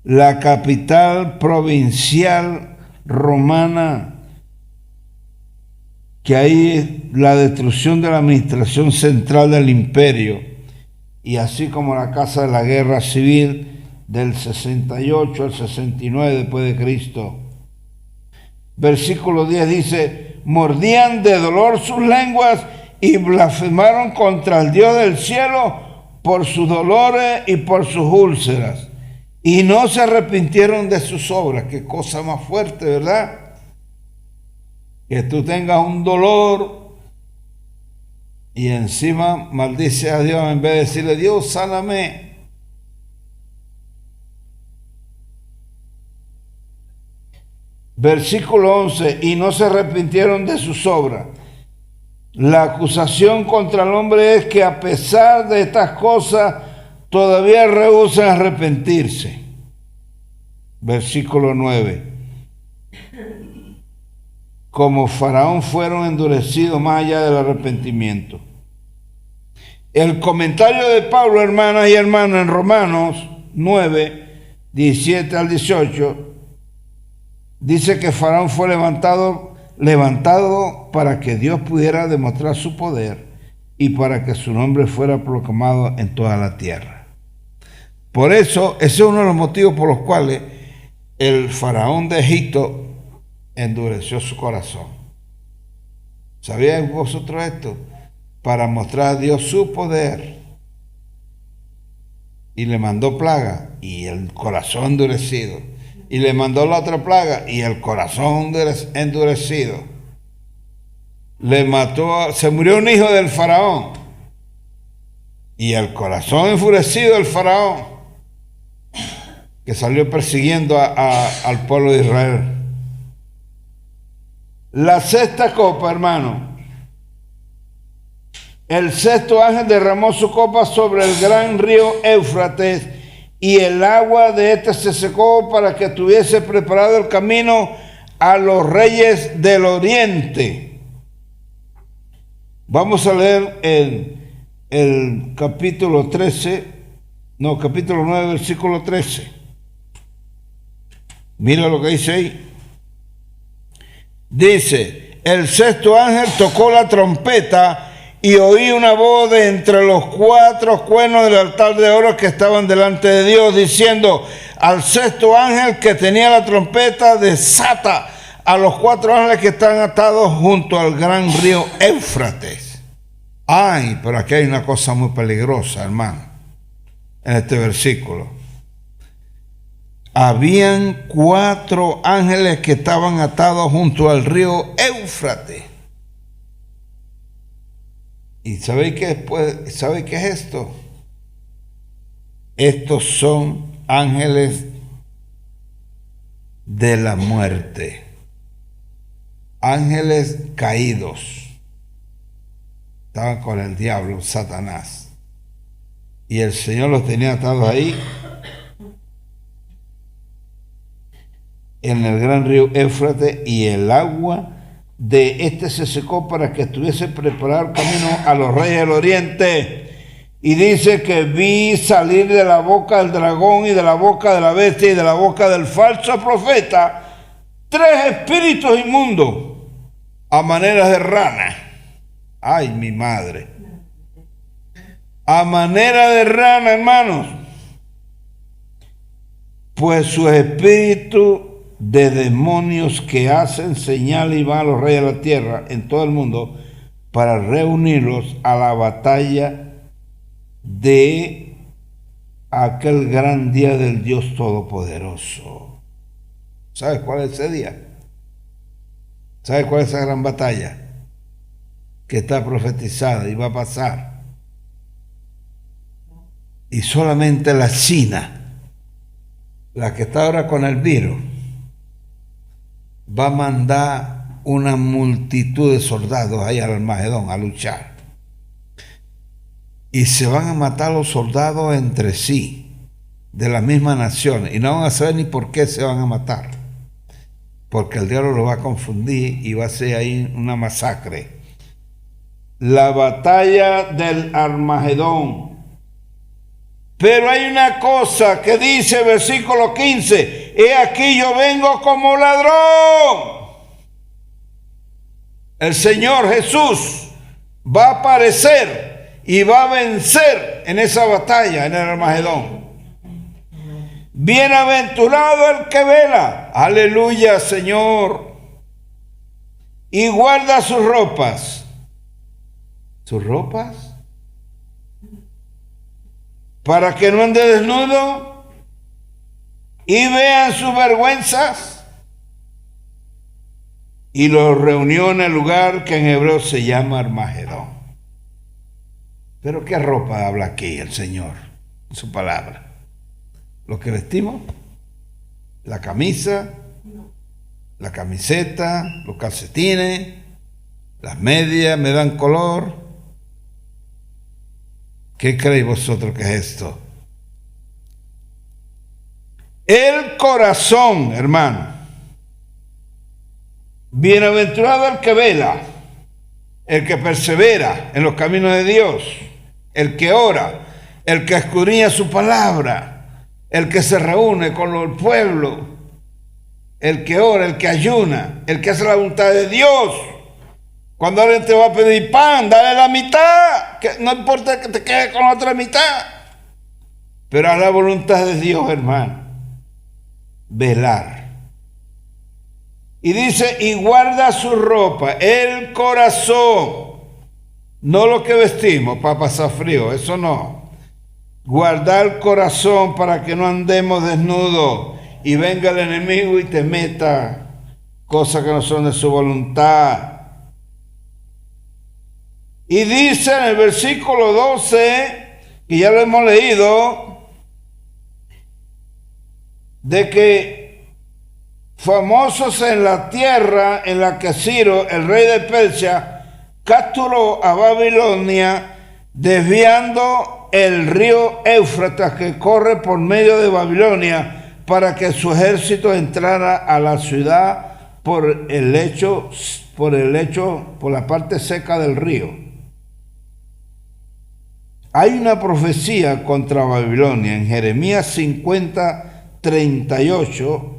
la capital provincial romana, que ahí es la destrucción de la administración central del imperio, y así como la casa de la guerra civil del 68 al 69 después de Cristo. Versículo 10 dice: mordían de dolor sus lenguas y blasfemaron contra el Dios del cielo por sus dolores y por sus úlceras, y no se arrepintieron de sus obras. Qué cosa más fuerte, ¿verdad? Que tú tengas un dolor y encima maldices a Dios en vez de decirle: Dios, sáname. Versículo 11: y no se arrepintieron de sus obras. La acusación contra el hombre es que a pesar de estas cosas todavía rehúsan arrepentirse. Versículo 9. Como Faraón fueron endurecidos más allá del arrepentimiento. El comentario de Pablo, hermanas y hermanos, en Romanos 9, 17 al 18, dice que Faraón fue levantado para que Dios pudiera demostrar su poder y para que su nombre fuera proclamado en toda la tierra. Por eso, ese es uno de los motivos por los cuales el Faraón de Egipto endureció su corazón. ¿Sabían vosotros esto? Para mostrar a Dios su poder. Y le mandó plaga y el corazón endurecido. Y le mandó la otra plaga y el corazón endurecido. Se murió un hijo del Faraón. Y el corazón enfurecido del Faraón, que salió persiguiendo al pueblo de Israel. La sexta copa, hermano. El sexto ángel derramó su copa sobre el gran río Éufrates y el agua de este se secó para que tuviese preparado el camino a los reyes del oriente. Vamos a leer el capítulo 9, versículo 13. Mira lo que dice ahí. Dice, el sexto ángel tocó la trompeta y oí una voz de entre los 4 cuernos del altar de oro que estaban delante de Dios, diciendo al sexto ángel que tenía la trompeta, desata a los 4 ángeles que están atados junto al gran río Éufrates. Ay, pero aquí hay una cosa muy peligrosa, hermano, en este versículo. Habían 4 ángeles que estaban atados junto al río Éufrates. ¿Y sabe qué es esto? Estos son ángeles de la muerte. Ángeles caídos. Estaban con el diablo, Satanás. Y el Señor los tenía atados ahí, en el gran río Éufrates, y el agua de este se secó para que estuviese preparado el camino a los reyes del oriente. Y dice que vi salir de la boca del dragón y de la boca de la bestia y de la boca del falso profeta 3 espíritus inmundos a manera de rana. Ay, mi madre. A manera de rana, hermanos. Pues su espíritu de demonios que hacen señales y van a los reyes de la tierra en todo el mundo para reunirlos a la batalla de aquel gran día del Dios Todopoderoso. ¿Sabes cuál es ese día? ¿Sabes cuál es esa gran batalla que está profetizada y va a pasar? Y solamente la China, la que está ahora con el virus, va a mandar una multitud de soldados ahí al Armagedón a luchar. Y se van a matar los soldados entre sí, de las mismas naciones, y no van a saber ni por qué se van a matar, porque el diablo los va a confundir y va a ser ahí una masacre. La batalla del Armagedón. Pero hay una cosa que dice versículo 15: he aquí yo vengo como ladrón. El Señor Jesús va a aparecer y va a vencer en esa batalla, en el Armagedón. Bienaventurado el que vela, aleluya, Señor, y guarda sus ropas. ¿Sus ropas? Para que no ande desnudo y vean sus vergüenzas. Y los reunió en el lugar que en hebreo se llama Armagedón. Pero ¿qué ropa habla aquí el Señor en su palabra? ¿Lo que vestimos? ¿La camisa? ¿La camiseta? ¿Los calcetines? ¿Las medias me dan color? ¿Qué creéis vosotros que es esto? El corazón, hermano. Bienaventurado el que vela, el que persevera en los caminos de Dios, el que ora, el que escudriña su palabra, el que se reúne con el pueblo, el que ora, el que ayuna, el que hace la voluntad de Dios. Cuando alguien te va a pedir pan, dale la mitad, que no importa que te quedes con la otra mitad, pero haz la voluntad de Dios, hermano. Velar. Y dice, y guarda su ropa, el corazón, no lo que vestimos para pasar frío, eso no. Guardar el corazón para que no andemos desnudos y venga el enemigo y te meta cosas que no son de su voluntad. Y dice en el versículo 12, que ya lo hemos leído, de que famosos en la tierra en la que Ciro, el rey de Persia, capturó a Babilonia, desviando el río Éufrates que corre por medio de Babilonia, para que su ejército entrara a la ciudad por la parte seca del río. Hay una profecía contra Babilonia en Jeremías 50, 38,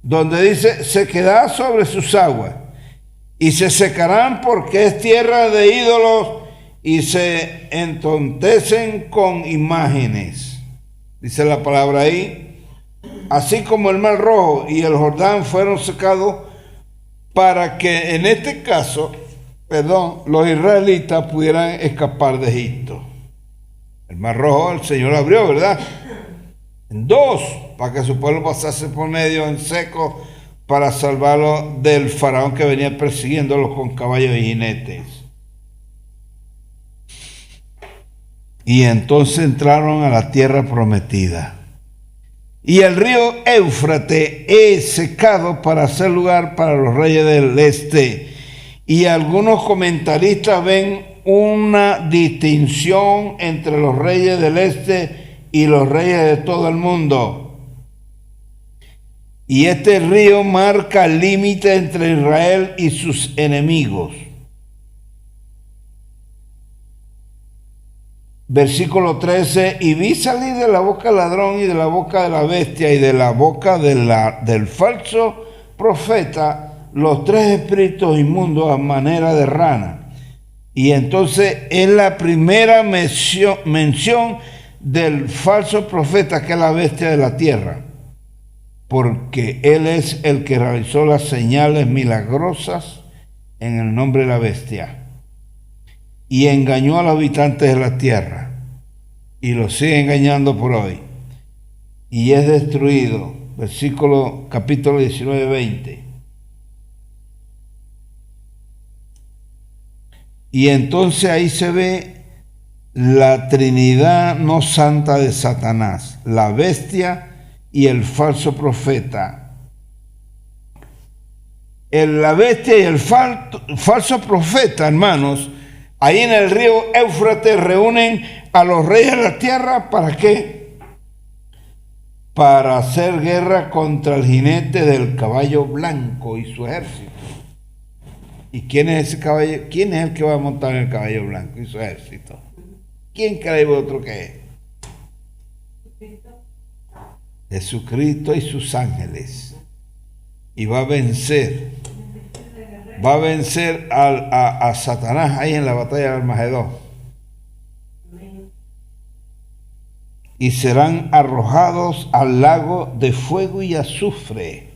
donde dice, se quedará sobre sus aguas y se secarán porque es tierra de ídolos y se entontecen con imágenes. Dice la palabra ahí, así como el Mar Rojo y el Jordán fueron secados para que en este caso, los israelitas pudieran escapar de Egipto. El Mar Rojo el Señor abrió, ¿verdad? En dos, para que su pueblo pasase por medio en seco para salvarlo del faraón que venía persiguiéndolos con caballos y jinetes. Y entonces entraron a la tierra prometida. Y el río Éufrates es secado para hacer lugar para los reyes del este. Y algunos comentaristas ven una distinción entre los reyes del este y los reyes de todo el mundo. Y este río marca el límite entre Israel y sus enemigos. Versículo 13, y vi salir de la boca del ladrón y de la boca de la bestia y de la boca del falso profeta los tres espíritus inmundos a manera de rana. Y entonces es la primera mención del falso profeta, que es la bestia de la tierra, porque él es el que realizó las señales milagrosas en el nombre de la bestia y engañó a los habitantes de la tierra y los sigue engañando por hoy y es destruido. Capítulo 19, 20. Y entonces ahí se ve la Trinidad no santa de Satanás, la bestia y el falso profeta. La bestia y el falso profeta, hermanos, ahí en el río Éufrates reúnen a los reyes de la tierra. ¿Para qué? Para hacer guerra contra el jinete del caballo blanco y su ejército. ¿Y quién es ese caballo? ¿Quién es el que va a montar en el caballo blanco y su ejército? ¿Quién cree vosotros que es? Jesucristo y sus ángeles. Y va a vencer. Va a vencer a Satanás ahí en la batalla del Armagedón. Y serán arrojados al lago de fuego y azufre.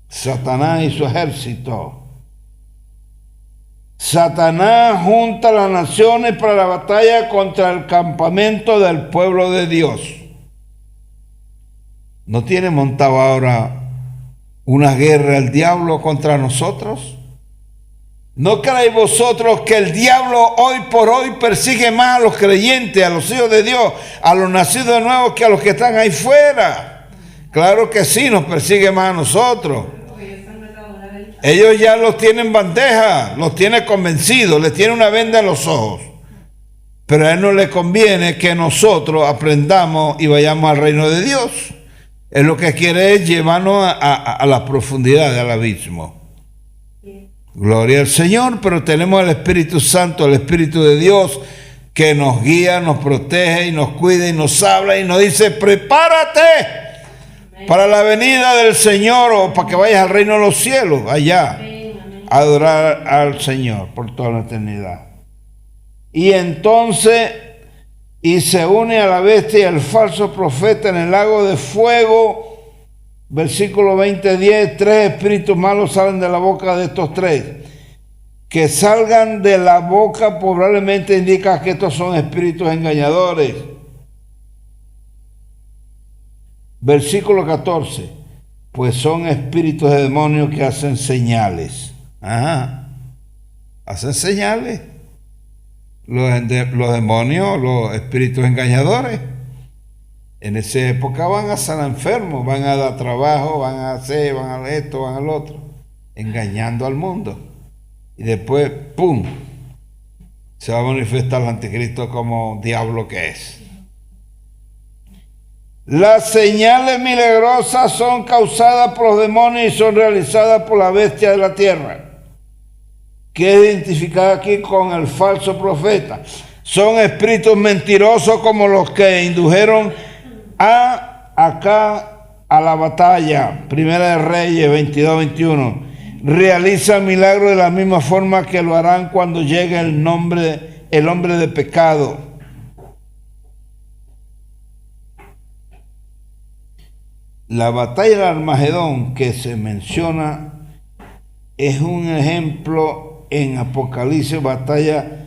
Satanás y su ejército. Satanás junta a las naciones para la batalla contra el campamento del pueblo de Dios. ¿No tiene montado ahora una guerra el diablo contra nosotros? ¿No creéis vosotros que el diablo hoy por hoy persigue más a los creyentes, a los hijos de Dios, a los nacidos de nuevo, que a los que están ahí fuera? Claro que sí, nos persigue más a nosotros. Ellos ya los tienen bandeja, los tienen convencidos, les tienen una venda en los ojos. Pero a Él no le conviene que nosotros aprendamos y vayamos al reino de Dios. Él lo que quiere es llevarnos a la profundidad del abismo. Gloria al Señor, pero tenemos el Espíritu Santo, el Espíritu de Dios, que nos guía, nos protege y nos cuida y nos habla y nos dice: prepárate para la venida del Señor, o para que vayas al reino de los cielos, allá, a adorar al Señor por toda la eternidad. Y entonces, y se une a la bestia y al falso profeta en el lago de fuego. Versículo 20:10, 3 espíritus malos salen de la boca de estos tres. Que salgan de la boca probablemente indica que estos son espíritus engañadores. Versículo 14, pues son espíritus de demonios que hacen señales. Ajá, hacen señales. Los demonios, los espíritus engañadores, en esa época van a sanar enfermos, van a dar trabajo, van a hacer, van a esto, van al otro, engañando al mundo. Y después, ¡pum!, se va a manifestar el anticristo como diablo que es. Las señales milagrosas son causadas por los demonios y son realizadas por la bestia de la tierra, que es identificada aquí con el falso profeta. Son espíritus mentirosos como los que indujeron acá a la batalla. Primera de Reyes 22-21. Realizan milagros de la misma forma que lo harán cuando llegue el hombre de pecado. La batalla del Armagedón que se menciona es un ejemplo en Apocalipsis, batalla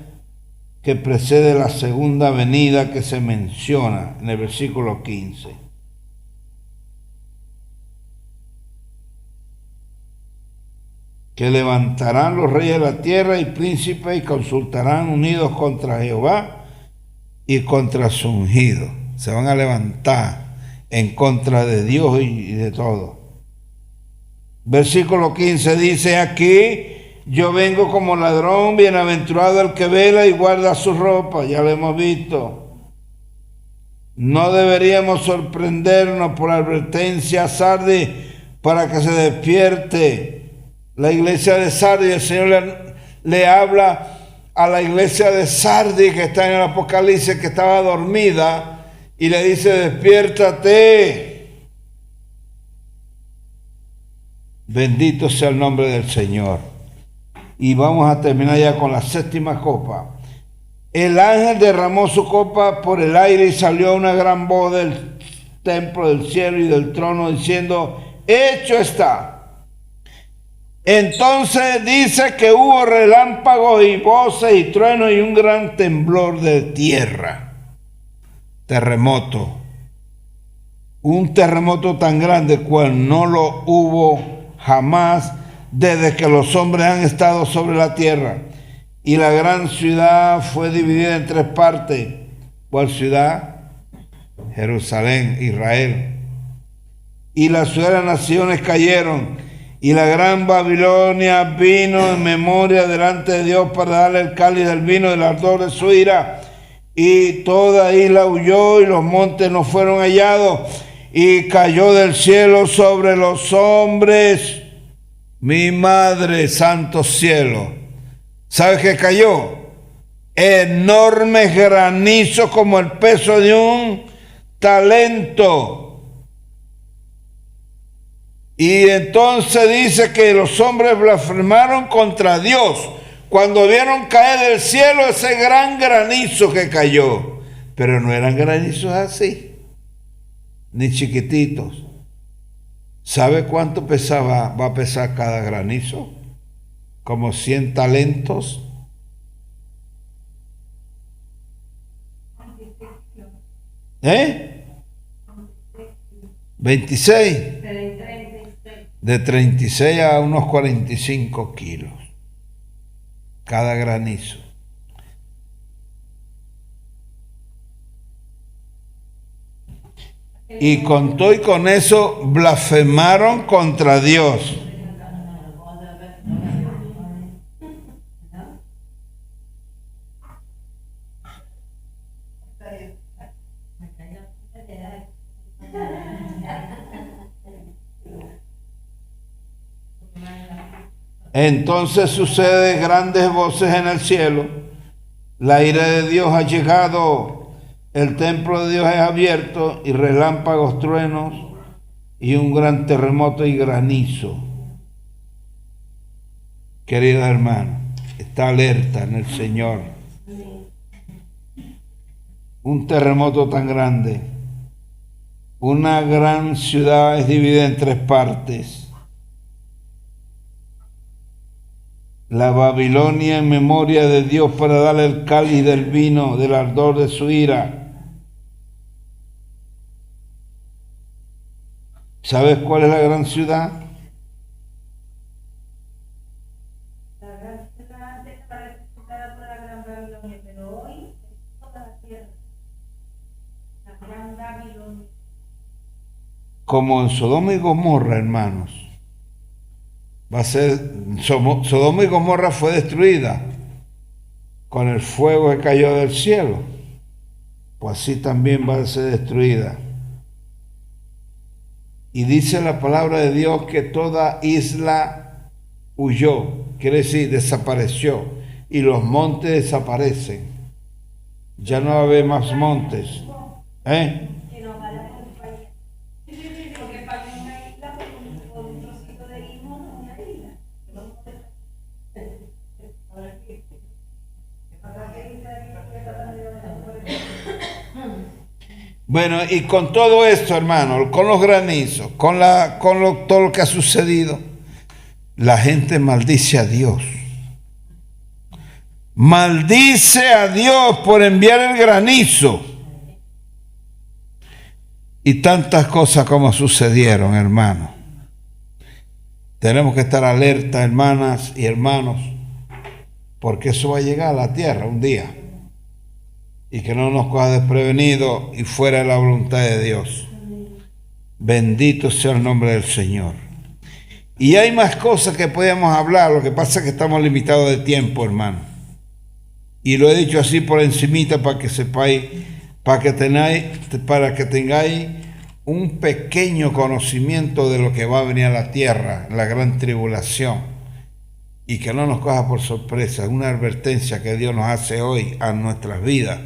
que precede la segunda venida que se menciona en el versículo 15. Que levantarán los reyes de la tierra y príncipes y consultarán unidos contra Jehová y contra su ungido. Se van a levantar en contra de Dios y de todo. Versículo 15 dice: aquí yo vengo como ladrón, bienaventurado el que vela y guarda su ropa. Ya lo hemos visto. No deberíamos sorprendernos por la advertencia a Sardis para que se despierte. La iglesia de Sardis, el Señor le habla a la iglesia de Sardis que está en el Apocalipsis, que estaba dormida, y le dice: despiértate. Bendito sea el nombre del Señor. Y vamos a terminar ya con la séptima copa. El ángel derramó su copa por el aire y salió una gran voz del templo, del cielo y del trono, diciendo: hecho está. Entonces dice que hubo relámpagos y voces y truenos y un gran temblor de tierra. Terremoto. Un terremoto tan grande cual no lo hubo jamás desde que los hombres han estado sobre la tierra. Y la gran ciudad fue dividida en tres partes. ¿Cuál ciudad? Jerusalén, Israel. Y las ciudades de las naciones cayeron. Y la gran Babilonia vino en memoria delante de Dios para darle el cáliz del vino del ardor de su ira. Y toda isla huyó y los montes no fueron hallados. Y cayó del cielo sobre los hombres. Mi madre, santo cielo. ¿Sabe qué cayó? Enormes granizos como el peso de un talento. Y entonces dice que los hombres blasfemaron contra Dios cuando vieron caer del cielo ese gran granizo que cayó. Pero no eran granizos así, ni chiquititos. ¿Sabe cuánto va a pesar cada granizo? Como 100 talentos. ¿Eh? 26. De 36 a unos 45 kilos. Cada granizo. Y con todo y con eso blasfemaron contra Dios. Entonces sucede grandes voces en el cielo. La ira de Dios ha llegado. El templo de Dios es abierto y relámpagos, truenos y un gran terremoto y granizo. Queridos hermanos, está alerta en el Señor. Un terremoto tan grande. Una gran ciudad es dividida en 3 partes. La Babilonia en memoria de Dios para darle el cáliz del vino del ardor de su ira. ¿Sabes cuál es la gran ciudad? La gran ciudad antes estaba representada por la gran Babilonia, pero hoy es toda la tierra. La gran Babilonia. Como en Sodoma y Gomorra, hermanos. Va a ser, Sodoma y Gomorra fue destruida con el fuego que cayó del cielo. Pues así también va a ser destruida. Y dice la palabra de Dios que toda isla huyó, quiere decir desapareció, y los montes desaparecen. Ya no va a haber más montes. ¿Eh? Que no vale por país. Porque para una isla, por un trocito de limón, una isla. Ahora que Bueno, y con todo esto, hermano, con los granizos, todo lo que ha sucedido, la gente maldice a Dios. Maldice a Dios por enviar el granizo. Y tantas cosas como sucedieron, hermano. Tenemos que estar alerta, hermanas y hermanos, porque eso va a llegar a la tierra un día. Y que no nos coja desprevenido y fuera de la voluntad de Dios. Bendito sea el nombre del Señor. Y hay más cosas que podemos hablar, lo que pasa es que estamos limitados de tiempo, hermano. Y lo he dicho así por encimita para que sepáis, para que tengáis un pequeño conocimiento de lo que va a venir a la tierra, la gran tribulación. Y que no nos coja por sorpresa, es una advertencia que Dios nos hace hoy a nuestras vidas,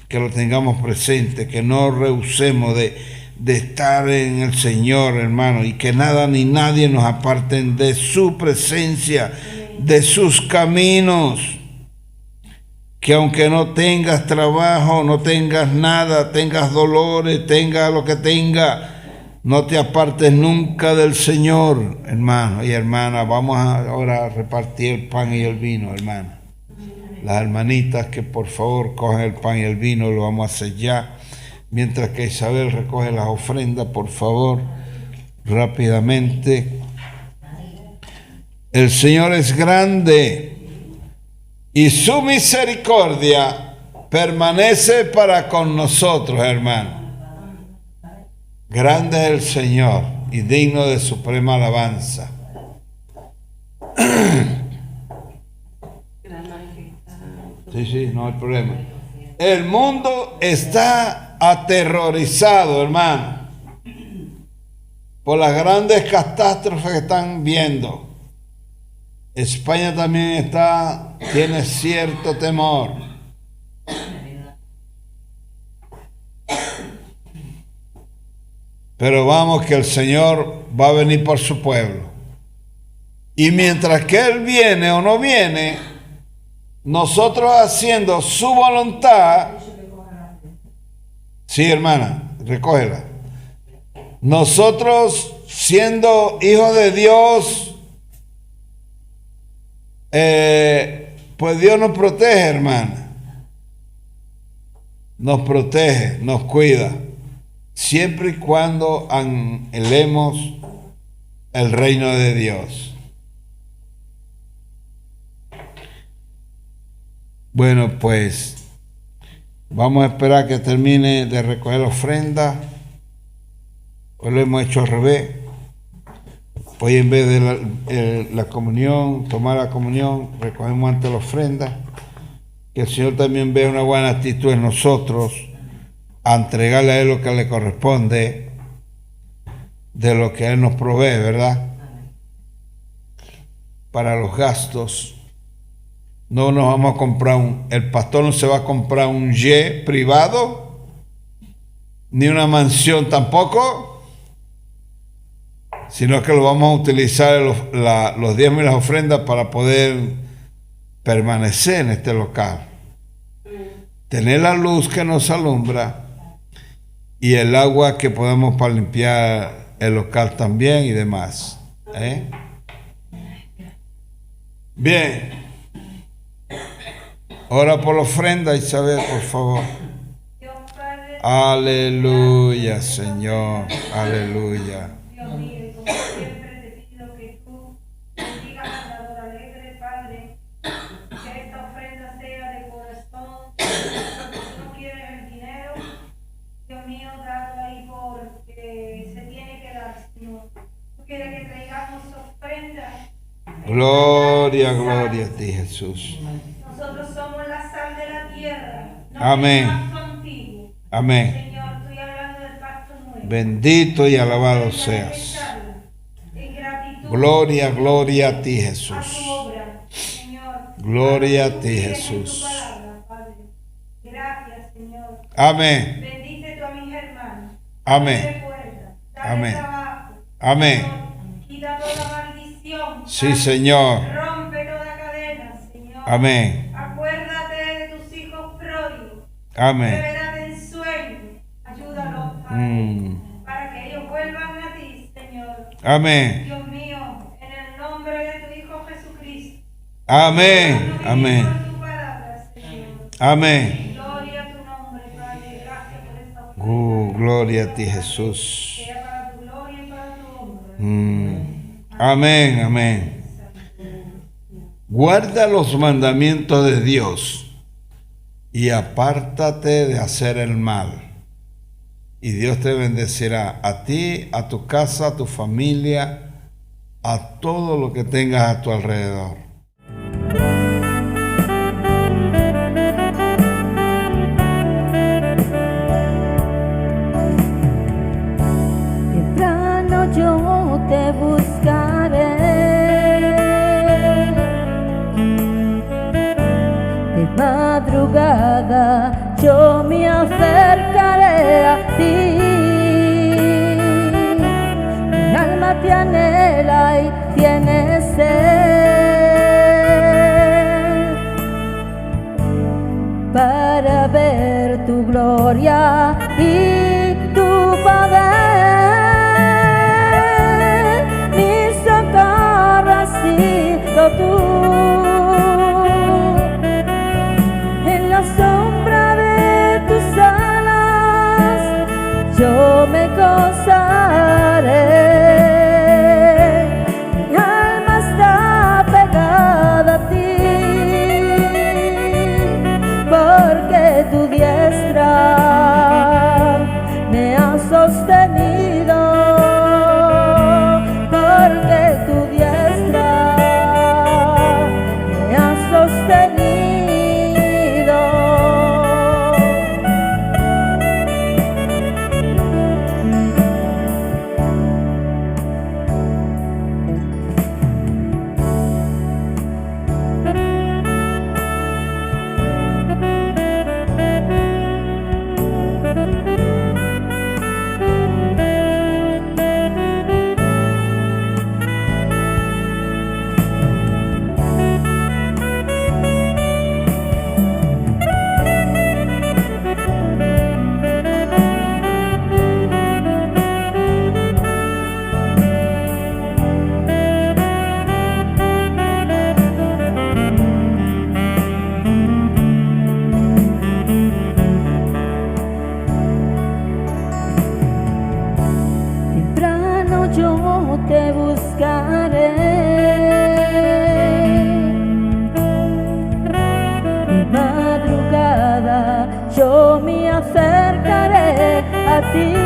que lo tengamos presente, que no rehusemos de estar en el Señor, hermano, y que nada ni nadie nos aparten de su presencia, de sus caminos. Que aunque no tengas trabajo, no tengas nada, tengas dolores, tengas lo que tengas, no te apartes nunca del Señor, hermano y hermana. Vamos ahora a repartir el pan y el vino, hermana. Las hermanitas que por favor cogen el pan y el vino, lo vamos a hacer ya. Mientras que Isabel recoge las ofrendas, por favor, rápidamente. El Señor es grande y su misericordia permanece para con nosotros, hermano. Grande es el Señor y digno de suprema alabanza. Sí, no hay problema. El mundo está aterrorizado, hermano, por las grandes catástrofes que están viendo. España también tiene cierto temor. Pero vamos, que el Señor va a venir por su pueblo. Y mientras que Él viene o no viene, nosotros haciendo su voluntad. Sí, hermana, recógela. Nosotros siendo hijos de Dios, pues Dios nos protege, hermana. Nos protege, nos cuida. Siempre y cuando anhelemos el reino de Dios. Bueno, pues vamos a esperar que termine de recoger la ofrenda. Hoy lo hemos hecho al revés. Hoy en vez de la comunión, tomar la comunión, recogemos antes la ofrenda. Que el Señor también vea una buena actitud en nosotros a entregarle a Él lo que le corresponde de lo que Él nos provee, ¿verdad? para los gastos. No nos vamos a comprar el pastor no se va a comprar un jet privado, ni una mansión tampoco, sino que lo vamos a utilizar los diezmos y las ofrendas para poder permanecer en este local. Tener la luz que nos alumbra y el agua que podemos para limpiar el local también y demás. Bien. Ora por la ofrenda, Isabel, por favor. Aleluya, Señor. Aleluya. Dios mío, como siempre te pido que tú bendigas al dador alegre, Padre, que esta ofrenda sea de corazón, porque tú no quieres el dinero, Dios mío, dado ahí porque se tiene que dar, Señor. Tú quieres que traigamos ofrenda. Gloria, gloria a ti, Jesús. Nosotros somos la sal de la tierra. No Amén. pacto antiguo. Amén. Señor, estoy hablando del pacto nuevo. Bendito y alabado seas. En gratitud Gloria, gloria a ti, a Jesús. tu obra, Señor. Gloria a ti, Tú vives en Jesús. tu palabra, Padre. Gracias, Señor. Amén. Bendice tú a mis hermanos. Amén. Dale fuerza, dale Amén. trabajo. Amén. Señor, quita toda maldición. Sí, Padre. Señor. Rompe toda cadena, Señor. Amén. Acuérdate de tus hijos pródigos. Amén. Revélate en sueños. Ayúdalos, Padre, para que ellos vuelvan a ti, Señor. Amén. Dios mío, en el nombre de tu Hijo Jesucristo. Amén. Amén. Por tu palabra, Señor. Amén. Gloria a tu nombre, Padre. Gracias por esta oportunidad. Gloria a ti, Jesús. Sea para tu gloria y para tu honra. Amén, amén. Guarda los mandamientos de Dios y apártate de hacer el mal. Y Dios te bendecirá a ti, a tu casa, a tu familia, a todo lo que tengas a tu alrededor. Temprano yo te buscaré, de madrugada yo me acercaré a ti. Mi alma te anhela y tiene sed para ver tu gloria y tu poder. Mi socorro has sido tú. En la sombra de tus alas yo me gozaré. Mi alma está pegada a ti, porque tu diestra me ha sostenido, porque tu diestra me ha sostenido. Temprano yo te buscaré, de madrugada yo me acercaré a ti.